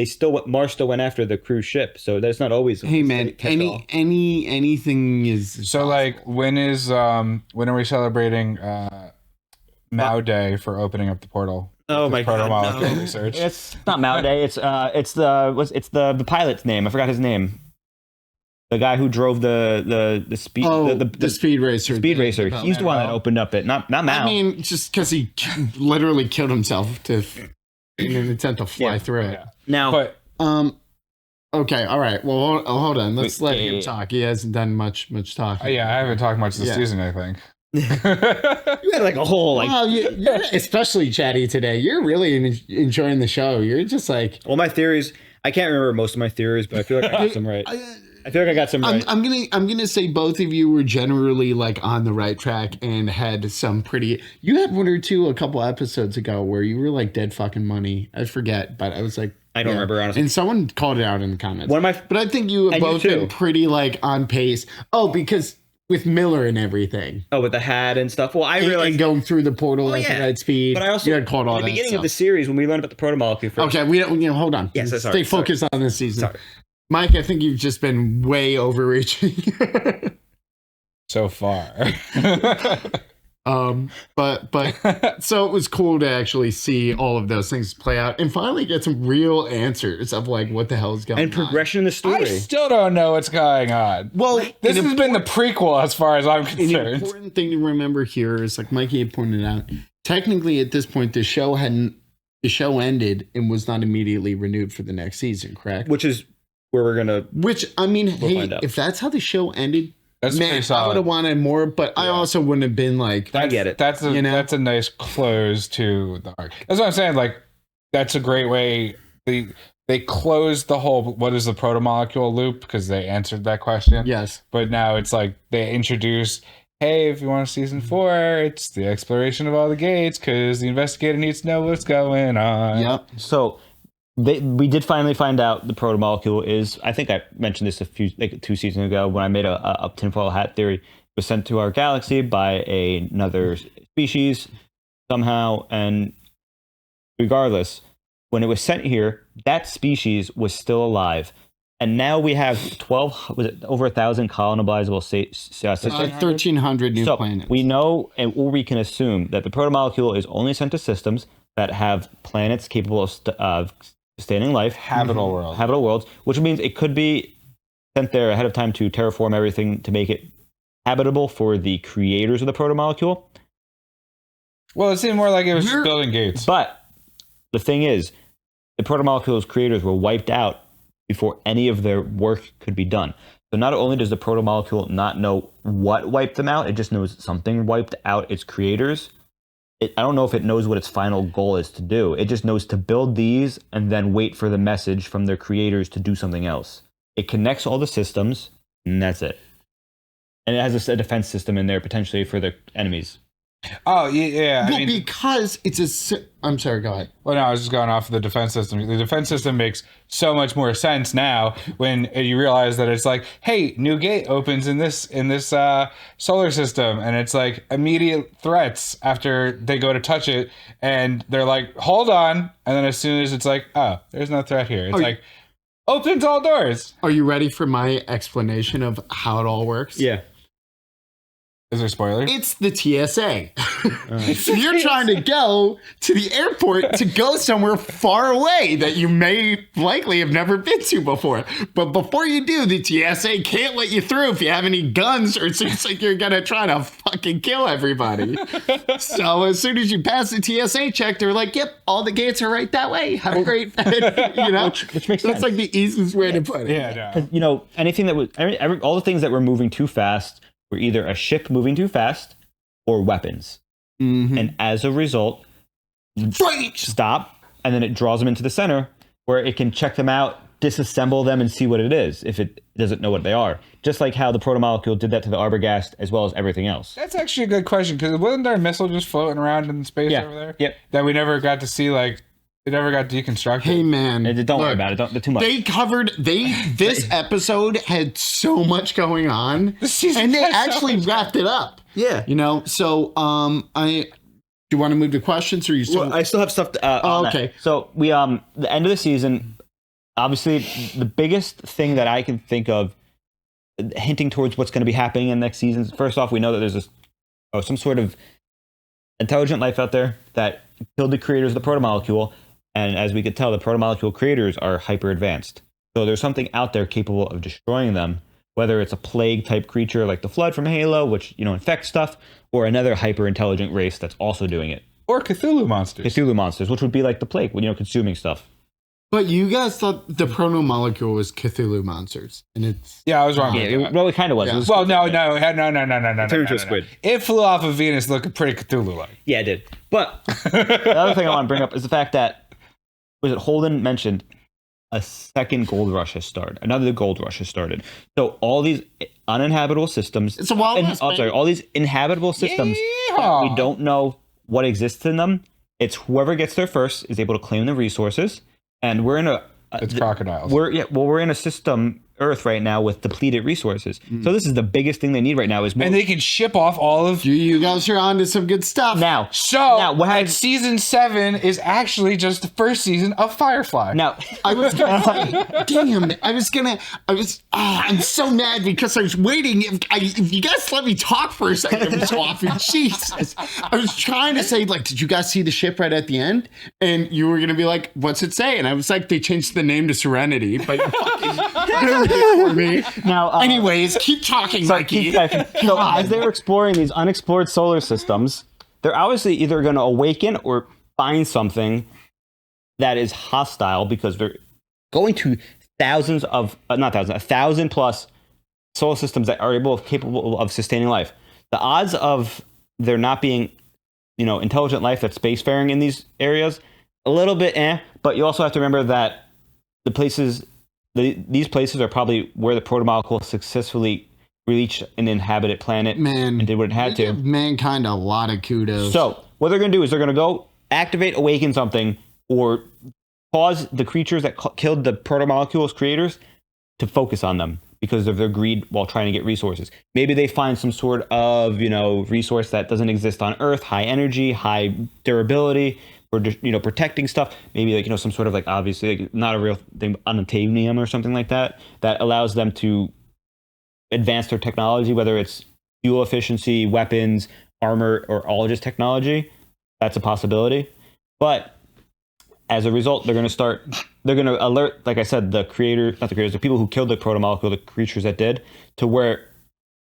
Speaker 3: Mars still went after the cruise ship. So that's not always.
Speaker 1: Hey man, anything is.
Speaker 2: So like, when are we celebrating Mao Day for opening up the portal?
Speaker 3: Oh my god! No.
Speaker 2: Research.
Speaker 3: It's not Mao Day. It's the pilot's name. I forgot his name. The guy who drove the speed
Speaker 1: the speed racer.
Speaker 3: Speed racer. He's the one that opened up it, not Mal.
Speaker 1: I mean, just because he literally killed himself in an attempt to fly through it.
Speaker 3: Now,
Speaker 1: okay, all right. Well, hold on. Let's let him talk. He hasn't done much talking.
Speaker 2: Yeah, I haven't talked much this season, I think.
Speaker 3: You had like a whole like.
Speaker 1: Well, you're especially chatty today. You're really enjoying the show. You're just like.
Speaker 3: Well, my theories. I can't remember most of my theories, but I feel like I got some right. I feel like I got some right.
Speaker 1: I'm gonna say both of you were generally like on the right track and had some pretty. You had one or two a couple episodes ago where you were like dead fucking money. I forget, but I was like.
Speaker 3: I don't remember, honestly.
Speaker 1: And someone called it out in the comments.
Speaker 3: But
Speaker 1: I think you have both been pretty like on pace. Oh, because with Miller and everything.
Speaker 3: Oh, with the hat and stuff. Well, I realized
Speaker 1: and going through the portal at the speed.
Speaker 3: But I also
Speaker 1: you had called all
Speaker 3: at the
Speaker 1: that
Speaker 3: beginning
Speaker 1: stuff.
Speaker 3: of the series when we learned about the proto-molecule.
Speaker 1: Okay, we don't. Hold on.
Speaker 3: Yes,
Speaker 1: Stay focused on this season.
Speaker 3: Sorry.
Speaker 1: Mike, I think you've just been way overreaching.
Speaker 2: So far.
Speaker 1: But so it was cool to actually see all of those things play out and finally get some real answers of like what the hell is going on.
Speaker 3: And progression in the story.
Speaker 2: I still don't know what's going on.
Speaker 1: Well,
Speaker 2: this has been the prequel as far as I'm concerned.
Speaker 1: An important thing to remember here is, like Mikey had pointed out, technically at this point the show ended and was not immediately renewed for the next season, correct?
Speaker 3: Which is where we're gonna.
Speaker 1: Which I mean, hey, if that's how the show ended.
Speaker 2: That's pretty solid.
Speaker 1: I would have wanted more, but I also wouldn't have been like.
Speaker 3: I get it.
Speaker 2: That's a nice close to the arc. That's what I'm saying. Like, that's a great way. They closed the whole what is the proto-molecule loop because they answered that question.
Speaker 1: Yes.
Speaker 2: But now it's like they introduce, hey, if you want a season 4, it's the exploration of all the gates because the investigator needs to know what's going on.
Speaker 1: Yep.
Speaker 3: So. We did finally find out the proto-molecule is, I think I mentioned this 2 seasons ago when I made a tinfoil hat theory. It was sent to our galaxy by another species somehow, and regardless, when it was sent here, that species was still alive. And now we have over 1,000 colonizable systems.
Speaker 1: 1,300 new planets.
Speaker 3: We know, or we can assume, that the proto-molecule is only sent to systems that have planets capable of sustaining life,
Speaker 2: habitable
Speaker 3: worlds, which means it could be sent there ahead of time to terraform everything to make it habitable for the creators of the proto-molecule.
Speaker 2: Well, it seemed more like it was just building gates.
Speaker 3: But the thing is, the proto-molecule's creators were wiped out before any of their work could be done. So not only does the proto-molecule not know what wiped them out, it just knows something wiped out its creators. I don't know if it knows what its final goal is to do. It just knows to build these and then wait for the message from their creators to do something else. It connects all the systems, and that's it. And it has a defense system in there potentially for the enemies.
Speaker 2: Oh, yeah.
Speaker 1: Well, because it's I'm sorry, go ahead.
Speaker 2: Well, no, I was just going off of the defense system. The defense system makes so much more sense now when you realize that it's like, hey, new gate opens in this solar system, and it's like immediate threats after they go to touch it, and they're like, hold on, and then as soon as it's like, oh, there's no threat here. It's like, opens all doors.
Speaker 1: Are you ready for my explanation of how it all works?
Speaker 3: Yeah.
Speaker 2: Is there spoilers?
Speaker 1: It's the TSA. So you're trying to go to the airport to go somewhere far away that you may likely have never been to before. But before you do, the TSA can't let you through if you have any guns or it seems like you're going to try to fucking kill everybody. So as soon as you pass the TSA check, they're like, yep, all the gates are right that way. Have a great,
Speaker 3: Which makes sense.
Speaker 1: That's like the easiest way to put it.
Speaker 2: Yeah.
Speaker 3: You know, anything that was, all the things that were moving too fast were either a ship moving too fast or weapons.
Speaker 1: Mm-hmm.
Speaker 3: And as a result, stop, and then it draws them into the center where it can check them out, disassemble them, and see what it is if it doesn't know what they are. Just like how the proto-molecule did that to the Arbogast as well as everything else.
Speaker 2: That's actually a good question, because wasn't there a missile just floating around in space over there?
Speaker 3: Yep.
Speaker 2: That we never got to see, like, it never got deconstructed.
Speaker 1: Hey, man.
Speaker 3: Don't worry about it. They're too much.
Speaker 1: They covered, this episode had so much going on, and they actually wrapped it up.
Speaker 3: Yeah.
Speaker 1: You know, so, do you want to move to questions, or you still?
Speaker 3: Well, I still have stuff to,
Speaker 1: okay.
Speaker 3: That. So we, the end of the season, obviously the biggest thing that I can think of hinting towards what's going to be happening in the next season, first off, we know that there's some sort of intelligent life out there that killed the creators of the proto-molecule. And as we could tell, the proto-molecule creators are hyper advanced. So there's something out there capable of destroying them. whether it's a plague type creature like the Flood from Halo, which infects stuff, or another hyper intelligent race that's also doing it.
Speaker 2: Or Cthulhu monsters,
Speaker 3: which would be like the plague, consuming stuff.
Speaker 1: But you guys thought the proto-molecule was Cthulhu monsters, and it's
Speaker 2: I was wrong.
Speaker 3: Yeah, it kind of was.
Speaker 1: Yeah.
Speaker 3: It was
Speaker 2: Well, no.
Speaker 3: turned into a squid.
Speaker 2: It flew off of Venus looking pretty Cthulhu-like.
Speaker 3: Yeah, it did. But the other thing I want to bring up is the fact that Holden mentioned a second gold rush has started. Another gold rush has started. So all these uninhabitable systems.
Speaker 1: It's a wild west, baby.
Speaker 3: all these inhabitable systems that we don't know what exists in them. It's whoever gets there first is able to claim the resources. And we're in
Speaker 2: it's crocodiles.
Speaker 3: We're in a system, Earth, right now with depleted resources. So this is the biggest thing they need right now is more.
Speaker 2: And they can ship off all of
Speaker 1: you guys are on to some good stuff.
Speaker 3: Now,
Speaker 2: season 7 is actually just the first season of Firefly.
Speaker 3: Now,
Speaker 1: I'm so mad because I was waiting. If you guys let me talk for a second, I'm so off. Jesus. I was trying to say, did you guys see the ship right at the end? And you were going to be like, what's it say? And I was like, they changed the name to Serenity, but you fucking for me.
Speaker 3: Now,
Speaker 1: anyways, keep talking, Mikey.
Speaker 3: So as they're exploring these unexplored solar systems, they're obviously either going to awaken or find something that is hostile because they're going to a 1,000 plus solar systems that are capable of sustaining life. The odds of there not being, intelligent life that's spacefaring in these areas, a little bit but you also have to remember that these places are probably where the protomolecule successfully reached an inhabited planet and did what it had to.
Speaker 1: Give mankind a lot of kudos.
Speaker 3: So what they're going to do is they're going to go activate, awaken something, or cause the creatures that killed the protomolecule's creators to focus on them because of their greed while trying to get resources. Maybe they find some sort of, resource that doesn't exist on Earth, high energy, high durability, or protecting stuff. Maybe some sort of obviously not a real thing, unobtainium or something like that allows them to advance their technology, whether it's fuel efficiency, weapons, armor, or all just technology. That's a possibility. But as a result, they're going to alert, like I said, the people who killed the protomolecule, the creatures that did, to where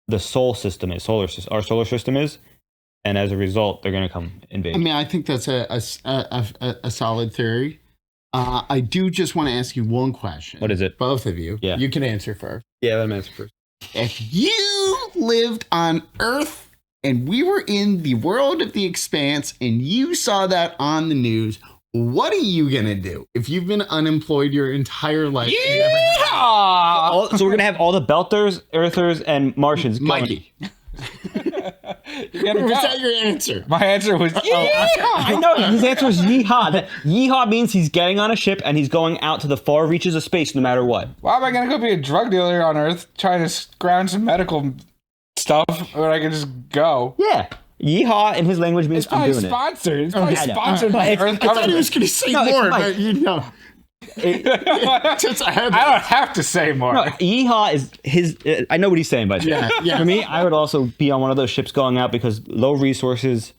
Speaker 3: the solar system is, our solar system is. And as a result, they're going to come invade.
Speaker 1: I mean, I think that's a solid theory. I do just want to ask you one question.
Speaker 3: What is it?
Speaker 1: Both of you.
Speaker 3: Yeah.
Speaker 1: You can answer first.
Speaker 3: Yeah, let me answer first.
Speaker 1: If you lived on Earth and we were in the world of the Expanse and you saw that on the news, what are you going to do if you've been unemployed your entire life?
Speaker 3: Yeah! So we're going to have all the Belters, Earthers, and Martians going.
Speaker 1: Mikey. Was that your answer?
Speaker 2: My answer was yeehaw.
Speaker 3: I know his answer was yeehaw. Yeehaw means he's getting on a ship and he's going out to the far reaches of space no matter what.
Speaker 2: Why am I gonna go be a drug dealer on Earth trying to scrounge some medical stuff when I can just go?
Speaker 3: Yeah. Yeehaw in his language means
Speaker 2: it's probably
Speaker 3: I'm doing
Speaker 2: sponsored.
Speaker 3: it.
Speaker 2: It's probably sponsored by Earth.
Speaker 1: I thought he was gonna say more, but
Speaker 2: I don't have to say more.
Speaker 3: No, yeehaw is his. I know what he's saying, but
Speaker 1: yeah.
Speaker 3: For me, I would also be on one of those ships going out because low resources,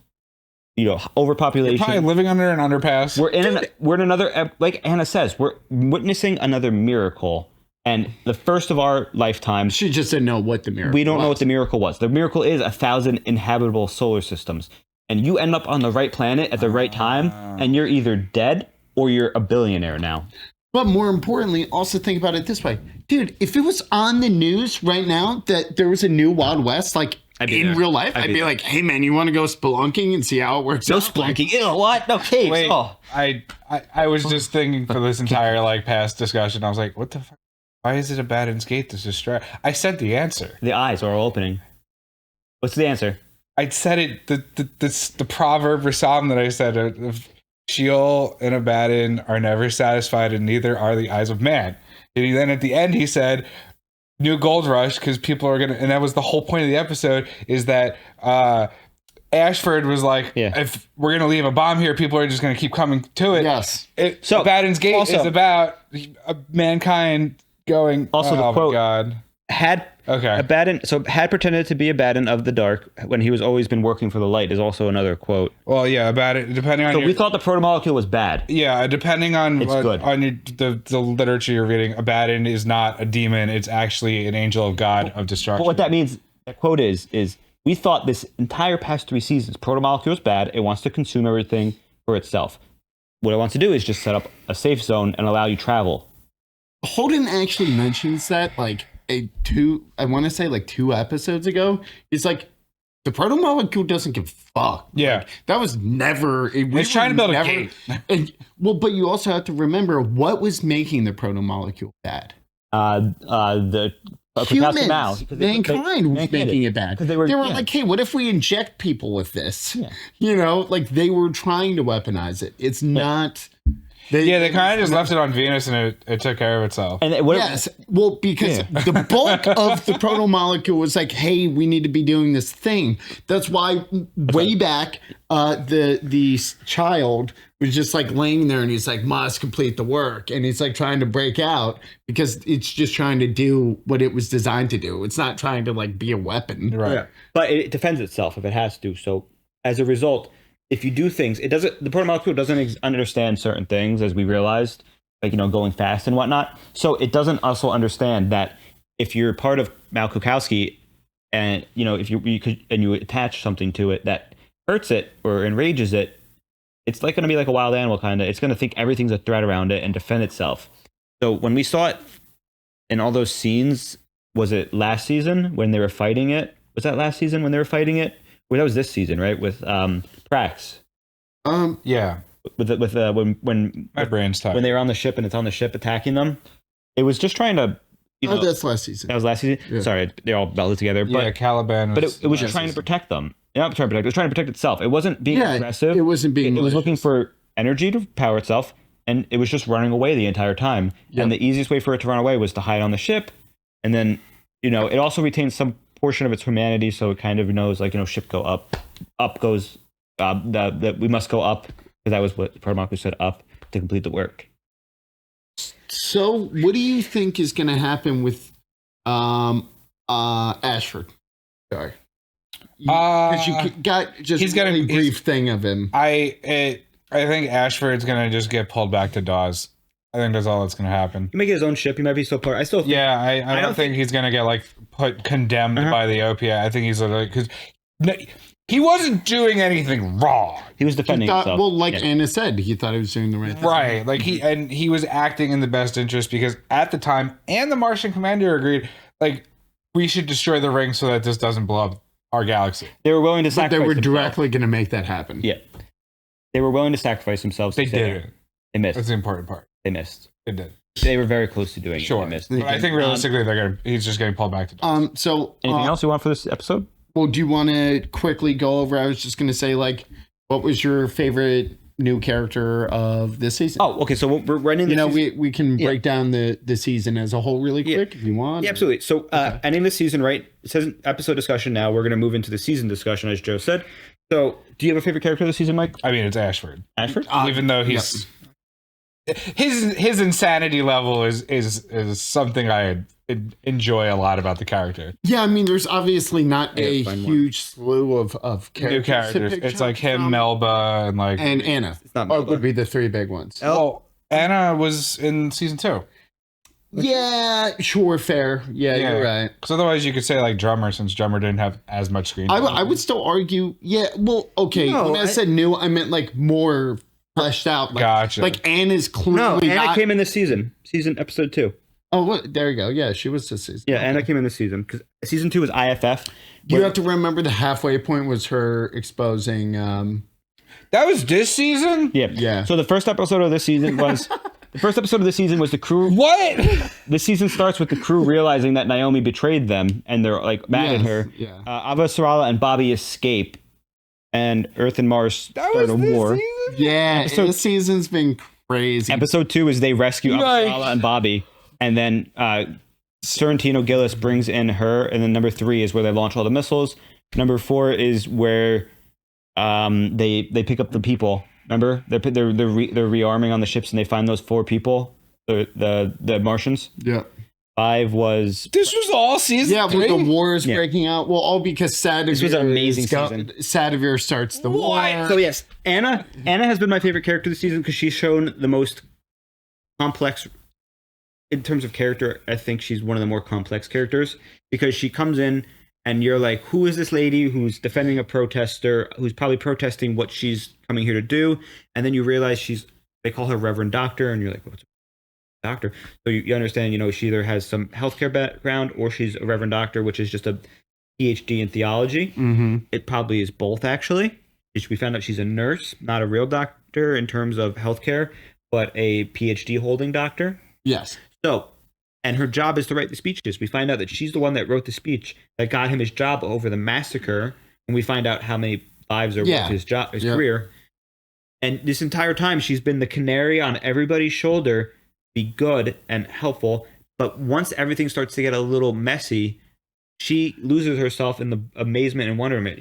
Speaker 3: overpopulation.
Speaker 2: You're probably living under an underpass.
Speaker 3: We're in another, like Anna says, we're witnessing another miracle, and the first of our lifetimes.
Speaker 1: She just didn't know what the miracle.
Speaker 3: We don't know what the miracle was. The miracle is 1,000 inhabitable solar systems, and you end up on the right planet at the right time, and you're either dead or you're a billionaire now.
Speaker 1: But more importantly, also think about it this way. Dude, if it was on the news right now that there was a new Wild West, in real life, I'd be like, hey man, you want to go spelunking and see how it works?
Speaker 3: No spelunking. Ew, what? No caves.
Speaker 2: Wait, I was just thinking for this entire past discussion, I was like, what the fuck? Why is it Abaddon's gate to destroy? I said the answer.
Speaker 3: The eyes are all opening. What's the answer?
Speaker 2: I said it, the proverb or psalm that I said of Sheol and Abaddon are never satisfied, and neither are the eyes of man. And then at the end, he said, "New gold rush," because people are gonna. And that was the whole point of the episode. Is that Ashford was like, "If we're gonna leave a bomb here, people are just gonna keep coming to it."
Speaker 1: Yes.
Speaker 2: So Abaddon's gate is about mankind going.
Speaker 3: Also, the quote.
Speaker 2: My God.
Speaker 3: Abaddon. So had pretended to be Abaddon of the dark when he was always been working for the light is also another quote.
Speaker 2: Well, yeah, Abaddon. Depending on.
Speaker 3: So we thought the protomolecule was bad.
Speaker 2: Yeah, depending on
Speaker 3: good.
Speaker 2: on the literature you're reading, Abaddon is not a demon. It's actually an angel of God of destruction.
Speaker 3: But what that means, that quote is we thought this entire past 3 seasons, protomolecule is bad. It wants to consume everything for itself. What it wants to do is just set up a safe zone and allow you travel.
Speaker 1: Holden actually mentions that like I want to say like 2 episodes ago. It's like the protomolecule doesn't give a fuck.
Speaker 2: Yeah,
Speaker 1: like, that was never.
Speaker 2: It's trying to build a gate.
Speaker 1: But you also have to remember what was making the protomolecule bad.
Speaker 3: The
Speaker 1: humans,
Speaker 3: now,
Speaker 1: mankind was making it bad. They were like, hey, what if we inject people with this? Yeah. You know, like they were trying to weaponize it. It's not.
Speaker 2: They kind of just left it on Venus and it took care of itself.
Speaker 3: And
Speaker 1: because the bulk of the protomolecule was like, hey, we need to be doing this thing. That's why way back, the child was just like laying there and he's like, must complete the work. And he's like trying to break out because it's just trying to do what it was designed to do. It's not trying to like be a weapon.
Speaker 2: Right.
Speaker 3: Yeah. But it defends itself if it has to. So as a result, if you do things, the protomolecule doesn't understand certain things, as we realized, like, you know, going fast and whatnot. So it doesn't also understand that if you're part of Malkukowski and, you know, if you attach something to it that hurts it or enrages it, it's like going to be like a wild animal kind of. It's going to think everything's a threat around it and defend itself. So when we saw it in all those scenes, was it last season when they were fighting it? Was that last season when they were fighting it? Well, that was this season, right? With Prax.
Speaker 2: Yeah.
Speaker 3: When
Speaker 2: my brain's tired.
Speaker 3: When they were on the ship and it's on the ship attacking them, it was just trying to.
Speaker 1: That's last season.
Speaker 3: That was last season. Yeah. Sorry, they all melded together. But,
Speaker 2: yeah, Caliban.
Speaker 3: But it was just trying to protect them. Not trying to protect. It was trying to protect itself. It wasn't being aggressive.
Speaker 1: It wasn't being.
Speaker 3: It was looking for energy to power itself, and it was just running away the entire time. Yep. And the easiest way for it to run away was to hide on the ship, and then, you know, it also retains some portion of its humanity, so it kind of knows, like, you know, ship go up goes that we must go up, because that was what Protomolecule said, up to complete the work.
Speaker 1: So what do you think is going to happen with Ashford? Sorry, because you got just
Speaker 2: he's got
Speaker 1: a brief thing of him.
Speaker 2: I think Ashford's going to just get pulled back to Dawes. I think that's all that's going to happen.
Speaker 3: He might get his own ship. He might be so far. I still think,
Speaker 2: yeah. I don't think he's going to get like condemned by the OPA. I think he's like, because he wasn't doing anything wrong.
Speaker 3: He was defending himself.
Speaker 1: Well, like Anna said, he thought he was doing the right thing.
Speaker 2: Right. Like he was acting in the best interest, because at the time, and the Martian commander agreed, like, we should destroy the ring so that this doesn't blow up our galaxy.
Speaker 3: They were willing to sacrifice.
Speaker 1: But they were
Speaker 3: themselves.
Speaker 1: directly going to make that happen.
Speaker 3: Yeah. They were willing to sacrifice themselves.
Speaker 2: They did.
Speaker 3: They missed.
Speaker 2: That's the important part.
Speaker 3: They missed.
Speaker 2: They did.
Speaker 3: They were very close to doing it. They missed.
Speaker 2: But I think realistically, he's just getting pulled back to Dawes.
Speaker 1: So
Speaker 3: anything else you want for this episode?
Speaker 1: Well, do you want to quickly go over? I was just going to say, like, what was your favorite new character of this season?
Speaker 3: Oh, okay. So we're running.
Speaker 1: You know, we can break down the season as a whole really quick if you want.
Speaker 3: Yeah, absolutely. So ending the season, right? It says episode discussion. Now we're going to move into the season discussion, as Joe said. So, do you have a favorite character of the season, Mike?
Speaker 2: I mean, it's Ashford.
Speaker 3: Ashford,
Speaker 2: even though he's his insanity level is something I enjoy a lot about the character.
Speaker 1: Yeah, I mean, there's obviously not a huge slew of characters.
Speaker 2: New characters. It's like him, Melba, and like
Speaker 1: Anna.
Speaker 3: It's not
Speaker 1: would be the 3 big ones.
Speaker 2: Well, Anna was in season 2.
Speaker 1: Yeah, sure, fair. Yeah, you're right.
Speaker 2: Because otherwise, you could say like Drummer, since Drummer didn't have as much screen time.
Speaker 1: I would still argue. Yeah, well, okay.
Speaker 3: No,
Speaker 1: when I said new, I meant like more fleshed out. Like,
Speaker 2: gotcha.
Speaker 1: Like Anna's clearly
Speaker 3: Anna came in this season episode 2.
Speaker 1: Oh, what? There you go. Yeah, she was this season.
Speaker 3: Yeah, Anna came in this season because season 2 was IFF.
Speaker 1: You have to remember the halfway point was her exposing.
Speaker 2: That was this season?
Speaker 3: Yeah. So the first episode of this season was the crew.
Speaker 2: What?
Speaker 3: The season starts with the crew realizing that Naomi betrayed them, and they're like mad at her.
Speaker 1: Yeah.
Speaker 3: Ava Sarala and Bobby escape, and Earth and Mars start a war.
Speaker 1: Season? Yeah, this season's been crazy.
Speaker 3: Episode 2 is they rescue Ava Sarala and Bobby, and then Sorrentino Gillis brings in her, and then number 3 is where they launch all the missiles. Number 4 is where they pick up the people. Remember, they're rearming on the ships, and they find those 4 people, the Martians.
Speaker 1: Yeah.
Speaker 3: 5 was
Speaker 2: This was all season
Speaker 1: Yeah,
Speaker 2: 3?
Speaker 1: with the wars breaking out. Well, all because Sadavir.
Speaker 3: This was an amazing season.
Speaker 1: Sadavir starts the war.
Speaker 3: So yes, Anna has been my favorite character this season because she's shown the most complex in terms of character. I think she's one of the more complex characters because she comes in and you're like, who is this lady who's defending a protester who's probably protesting what she's coming here to do? And then you realize they call her Reverend Doctor, and you're like, what's a doctor? So you understand, she either has some healthcare background or she's a Reverend Doctor, which is just a PhD in theology.
Speaker 1: Mm-hmm.
Speaker 3: It probably is both, actually. We found out she's a nurse, not a real doctor in terms of healthcare, but a PhD holding doctor.
Speaker 1: Yes.
Speaker 3: So, and her job is to write the speeches. We find out that she's the one that wrote the speech that got him his job over the massacre, and we find out how many lives are worth his career. And this entire time, she's been the canary on everybody's shoulder, be good and helpful. But once everything starts to get a little messy, she loses herself in the amazement and wonderment.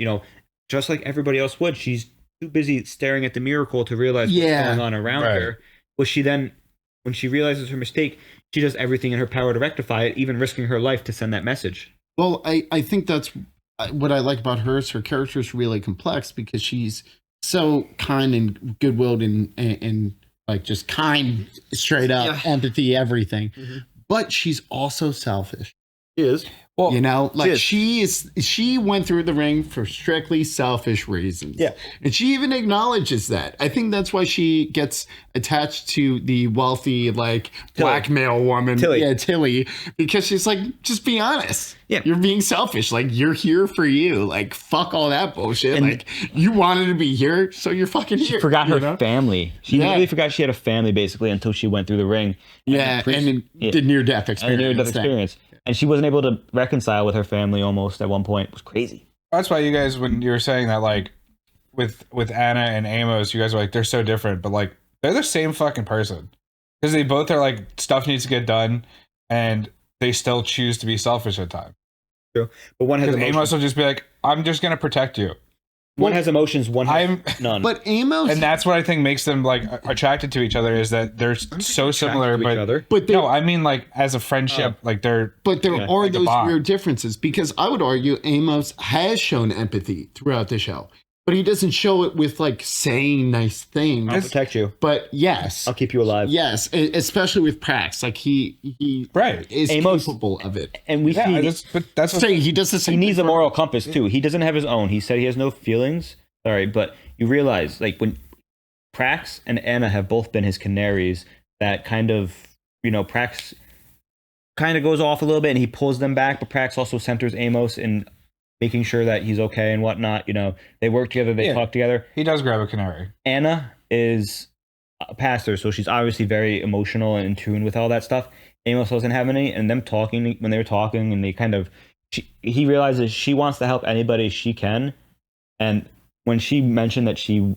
Speaker 3: Just like everybody else would, she's too busy staring at the miracle to realize what's going on around her. Well, when she realizes her mistake, she does everything in her power to rectify it, even risking her life to send that message.
Speaker 1: Well, I think that's what I like about her. Is her character is really complex because she's so kind and good-willed and like just kind, straight up, empathy, everything. Mm-hmm. But she's also selfish.
Speaker 3: She is.
Speaker 1: Well, she went through the ring for strictly selfish reasons.
Speaker 3: Yeah.
Speaker 1: And she even acknowledges that. I think that's why she gets attached to the wealthy, blackmail woman.
Speaker 3: Tilly.
Speaker 1: Yeah, Tilly. Because she's like, just be honest.
Speaker 3: Yeah.
Speaker 1: You're being selfish. You're here for you. Fuck all that bullshit. And you wanted to be here, so you're fucking here.
Speaker 3: She forgot her family. She really forgot she had a family, basically, until she went through the ring.
Speaker 1: Yeah, and the near-death experience.
Speaker 3: And she wasn't able to reconcile with her family almost at one point. It was crazy.
Speaker 2: That's why you guys, when you were saying that, with Anna and Amos, you guys were like, they're so different, but they're the same fucking person. Because they both are stuff needs to get done, and they still choose to be selfish at times.
Speaker 3: True. But one has emotions.
Speaker 2: Amos will just be like, I'm just going to protect you.
Speaker 3: One has emotions, one has none.
Speaker 1: But Amos...
Speaker 2: And that's what I think makes them, attracted to each other, is that they're so similar, but no, I mean, as a friendship, they're...
Speaker 1: But there are those
Speaker 2: bond.
Speaker 1: weird differences, because I would argue Amos has shown empathy throughout the show, but he doesn't show it with, saying nice things.
Speaker 3: I'll protect you.
Speaker 1: But yes.
Speaker 3: I'll keep you alive.
Speaker 1: Yes, especially with Prax. He is
Speaker 3: Amos,
Speaker 1: capable of it.
Speaker 3: And we see...
Speaker 1: That's what he does the same.
Speaker 3: He needs a moral compass, too. He doesn't have his own. He said he has no feelings. Sorry, but you realize, when Prax and Anna have both been his canaries, that kind of, Prax kind of goes off a little bit and he pulls them back, but Prax also centers Amos in making sure that he's okay and whatnot. They work together, they talk together.
Speaker 2: He does grab a canary.
Speaker 3: Anna is a pastor, so she's obviously very emotional and in tune with all that stuff. Amos doesn't have any, and them talking, when they were talking, and they kind of, he realizes she wants to help anybody she can, and when she mentioned that she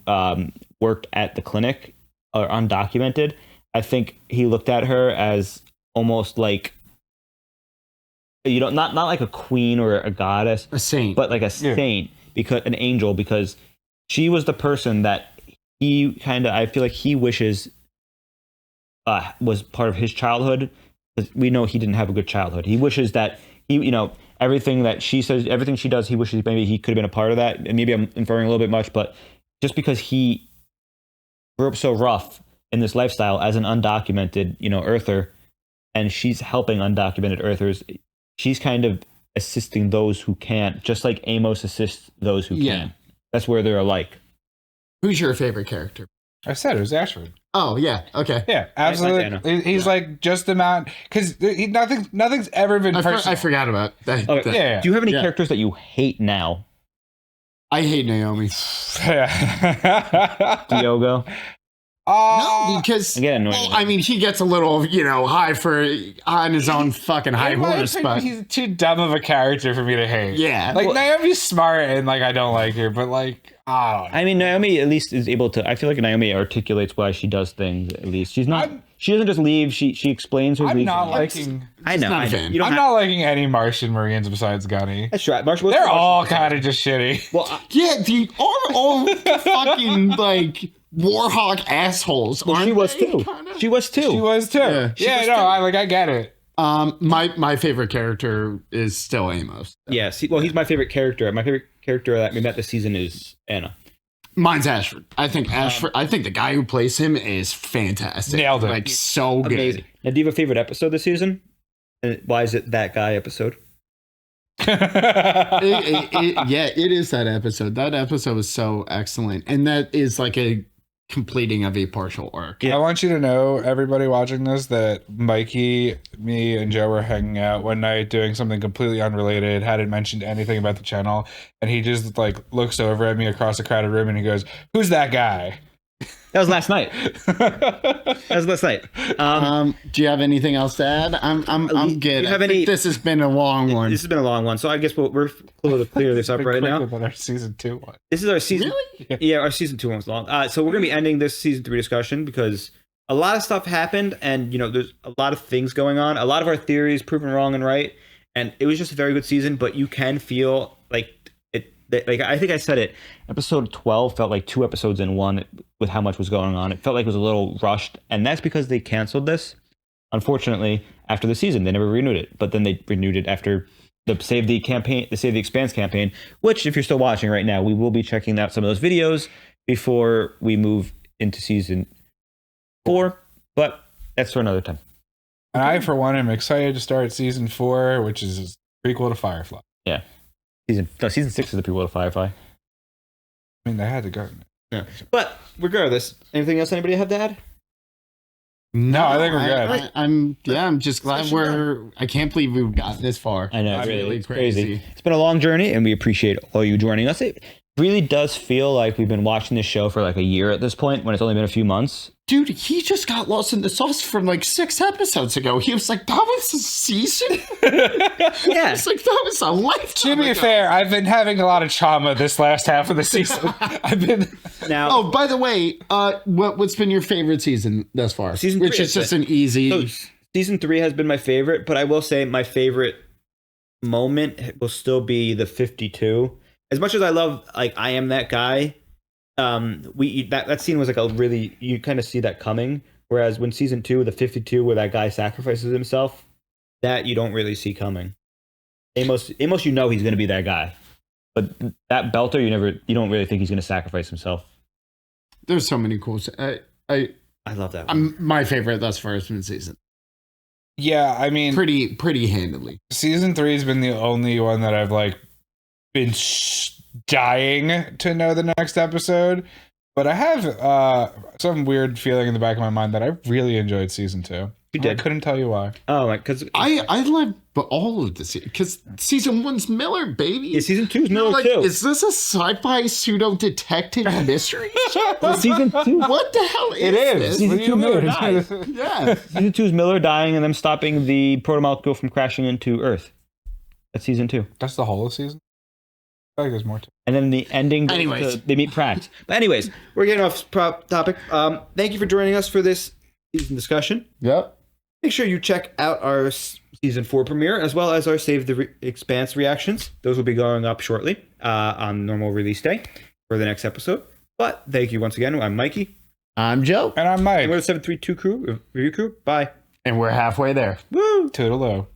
Speaker 3: worked at the clinic, or undocumented, I think he looked at her as almost like, not like a queen or a goddess,
Speaker 1: a saint,
Speaker 3: but like a saint, because an angel, because she was the person that he I feel like he wishes was part of his childhood. Because we know he didn't have a good childhood. He wishes that everything that she says, everything she does, he wishes maybe he could have been a part of that. And maybe I'm inferring a little bit much, but just because he grew up so rough in this lifestyle as an undocumented, earther, and she's helping undocumented earthers, she's kind of assisting those who can't, just like Amos assists those who can. That's where they're alike.
Speaker 1: Who's your favorite character?
Speaker 2: I said it was Ashford.
Speaker 1: Oh, yeah. Okay.
Speaker 2: Yeah, absolutely. He's just the amount, because nothing's ever been personal.
Speaker 1: I forgot about that.
Speaker 3: Okay.
Speaker 2: Yeah.
Speaker 3: Do you have any characters that you hate now?
Speaker 1: I hate Naomi.
Speaker 3: Diogo?
Speaker 1: No, because he gets a little, high on his own fucking high horse, but
Speaker 2: he's too dumb of a character for me to hate.
Speaker 1: Yeah.
Speaker 2: Naomi's smart and I don't like her, but I don't know.
Speaker 3: I mean, Naomi at least is able to. I feel like Naomi articulates why she does things. At least she doesn't just leave. She explains her reasons.
Speaker 2: Not liking.
Speaker 3: I know.
Speaker 2: I'm not liking any Martian Marines besides Gunny.
Speaker 3: That's right.
Speaker 2: They're all kind of just shitty.
Speaker 3: Well,
Speaker 1: dude, are all fucking Warhawk assholes?
Speaker 3: Well, she was too. She was too.
Speaker 2: Yeah, I get it.
Speaker 1: My favorite character is still Amos.
Speaker 3: Yeah, well, he's my favorite character. My favorite character that we met this season is Anna.
Speaker 1: Mine's Ashford. I think Ashford. I think the guy who plays him is fantastic.
Speaker 2: Nailed it.
Speaker 1: Like so good.
Speaker 3: Amazing. Now, do you have a favorite episode this season? And why is it that guy episode?
Speaker 1: Yeah, it is that episode. That episode was so excellent, and that is like a completing of a partial arc.
Speaker 2: I want you to know, everybody watching this, that Mikey, me, and Joe were hanging out one night doing something completely unrelated, hadn't mentioned anything about the channel, and he just like looks over at me across the crowded room and he goes, "Who's that guy?"
Speaker 3: That was last night.
Speaker 1: Do you have anything else to add? I'm good. I think this has been a long one.
Speaker 3: This has been a long one, so I guess we're close to clear this up right now.
Speaker 2: Our season 2 one.
Speaker 3: This is our season.
Speaker 2: Really?
Speaker 3: Yeah, our season 2 one's long. So we're gonna be ending this season 3 discussion because a lot of stuff happened, and there's a lot of things going on. A lot of our theories proven wrong and right, and it was just a very good season. But you can feel like it. Like I think I said it. Episode 12 felt like 2 episodes in one with how much was going on. It felt like it was a little rushed, and that's because they canceled this. Unfortunately, after the season, they never renewed it. But then they renewed it after the Save the Expanse campaign. Which, if you're still watching right now, we will be checking out some of those videos before we move into season 4. But that's for another time.
Speaker 2: And I, for one, am excited to start season 4, which is a prequel to Firefly.
Speaker 3: Yeah, season 6 is the prequel to Firefly.
Speaker 2: I mean, they had to go.
Speaker 3: Yeah. But regardless, anything else anybody have to add?
Speaker 2: No, I think we're good.
Speaker 1: I'm just glad I can't believe we got this far.
Speaker 3: I know, really, it's crazy. It's been a long journey, and we appreciate all you joining us. It really does feel like we've been watching this show for like a year at this point, when it's only been a few months.
Speaker 1: Dude, he just got lost in the sauce from like 6 episodes ago. He was like, that was a season?
Speaker 3: Yeah.
Speaker 1: It's like, that was a lifetime
Speaker 2: To be fair, I've been having a lot of trauma this last half of the season.
Speaker 3: Now.
Speaker 1: Oh, by the way, what's been your favorite season thus far?
Speaker 3: Season 3.
Speaker 1: Which is just an easy...
Speaker 3: So, season 3 has been my favorite, but I will say my favorite moment will still be the 52. As much as I love, like, I Am That Guy, that scene was like a really, you kind of see that coming. Whereas when season 2, the 52, where that guy sacrifices himself, that you don't really see coming. Amos, he's going to be that guy, but that Belter, you don't really think he's going to sacrifice himself.
Speaker 1: There's so many cool. I
Speaker 3: love that one.
Speaker 1: My favorite thus far has been season.
Speaker 2: Yeah, I mean,
Speaker 1: pretty handily.
Speaker 2: Season 3 has been the only one that I've like been dying to know the next episode, but I have some weird feeling in the back of my mind that I really enjoyed season 2.
Speaker 3: You did.
Speaker 2: I couldn't tell you why.
Speaker 3: Oh, because
Speaker 1: I love all of this because season 1's Miller, baby.
Speaker 3: Yeah, season 2's Miller too.
Speaker 1: Is this a sci-fi pseudo detective mystery?
Speaker 3: Season 2.
Speaker 1: What the hell is this?
Speaker 3: Season 2 Miller
Speaker 1: dies. Yeah.
Speaker 3: Season 2 is Miller dying and them stopping the proto-molecule from crashing into Earth. That's season 2.
Speaker 2: That's the whole of season? I think there's more to it.
Speaker 3: And then the ending,
Speaker 1: anyways,
Speaker 3: they meet Pratt. But anyways, we're getting off topic. Thank you for joining us for this season discussion.
Speaker 1: Yep.
Speaker 3: Make sure you check out our season 4 premiere as well as our Save the Expanse reactions. Those will be going up shortly on normal release day for the next episode. But thank you once again. I'm Mikey.
Speaker 1: I'm Joe.
Speaker 2: And I'm Mike.
Speaker 3: And we're the 732 review crew. Bye.
Speaker 1: And we're halfway there.
Speaker 3: Woo!
Speaker 2: Toodaloo.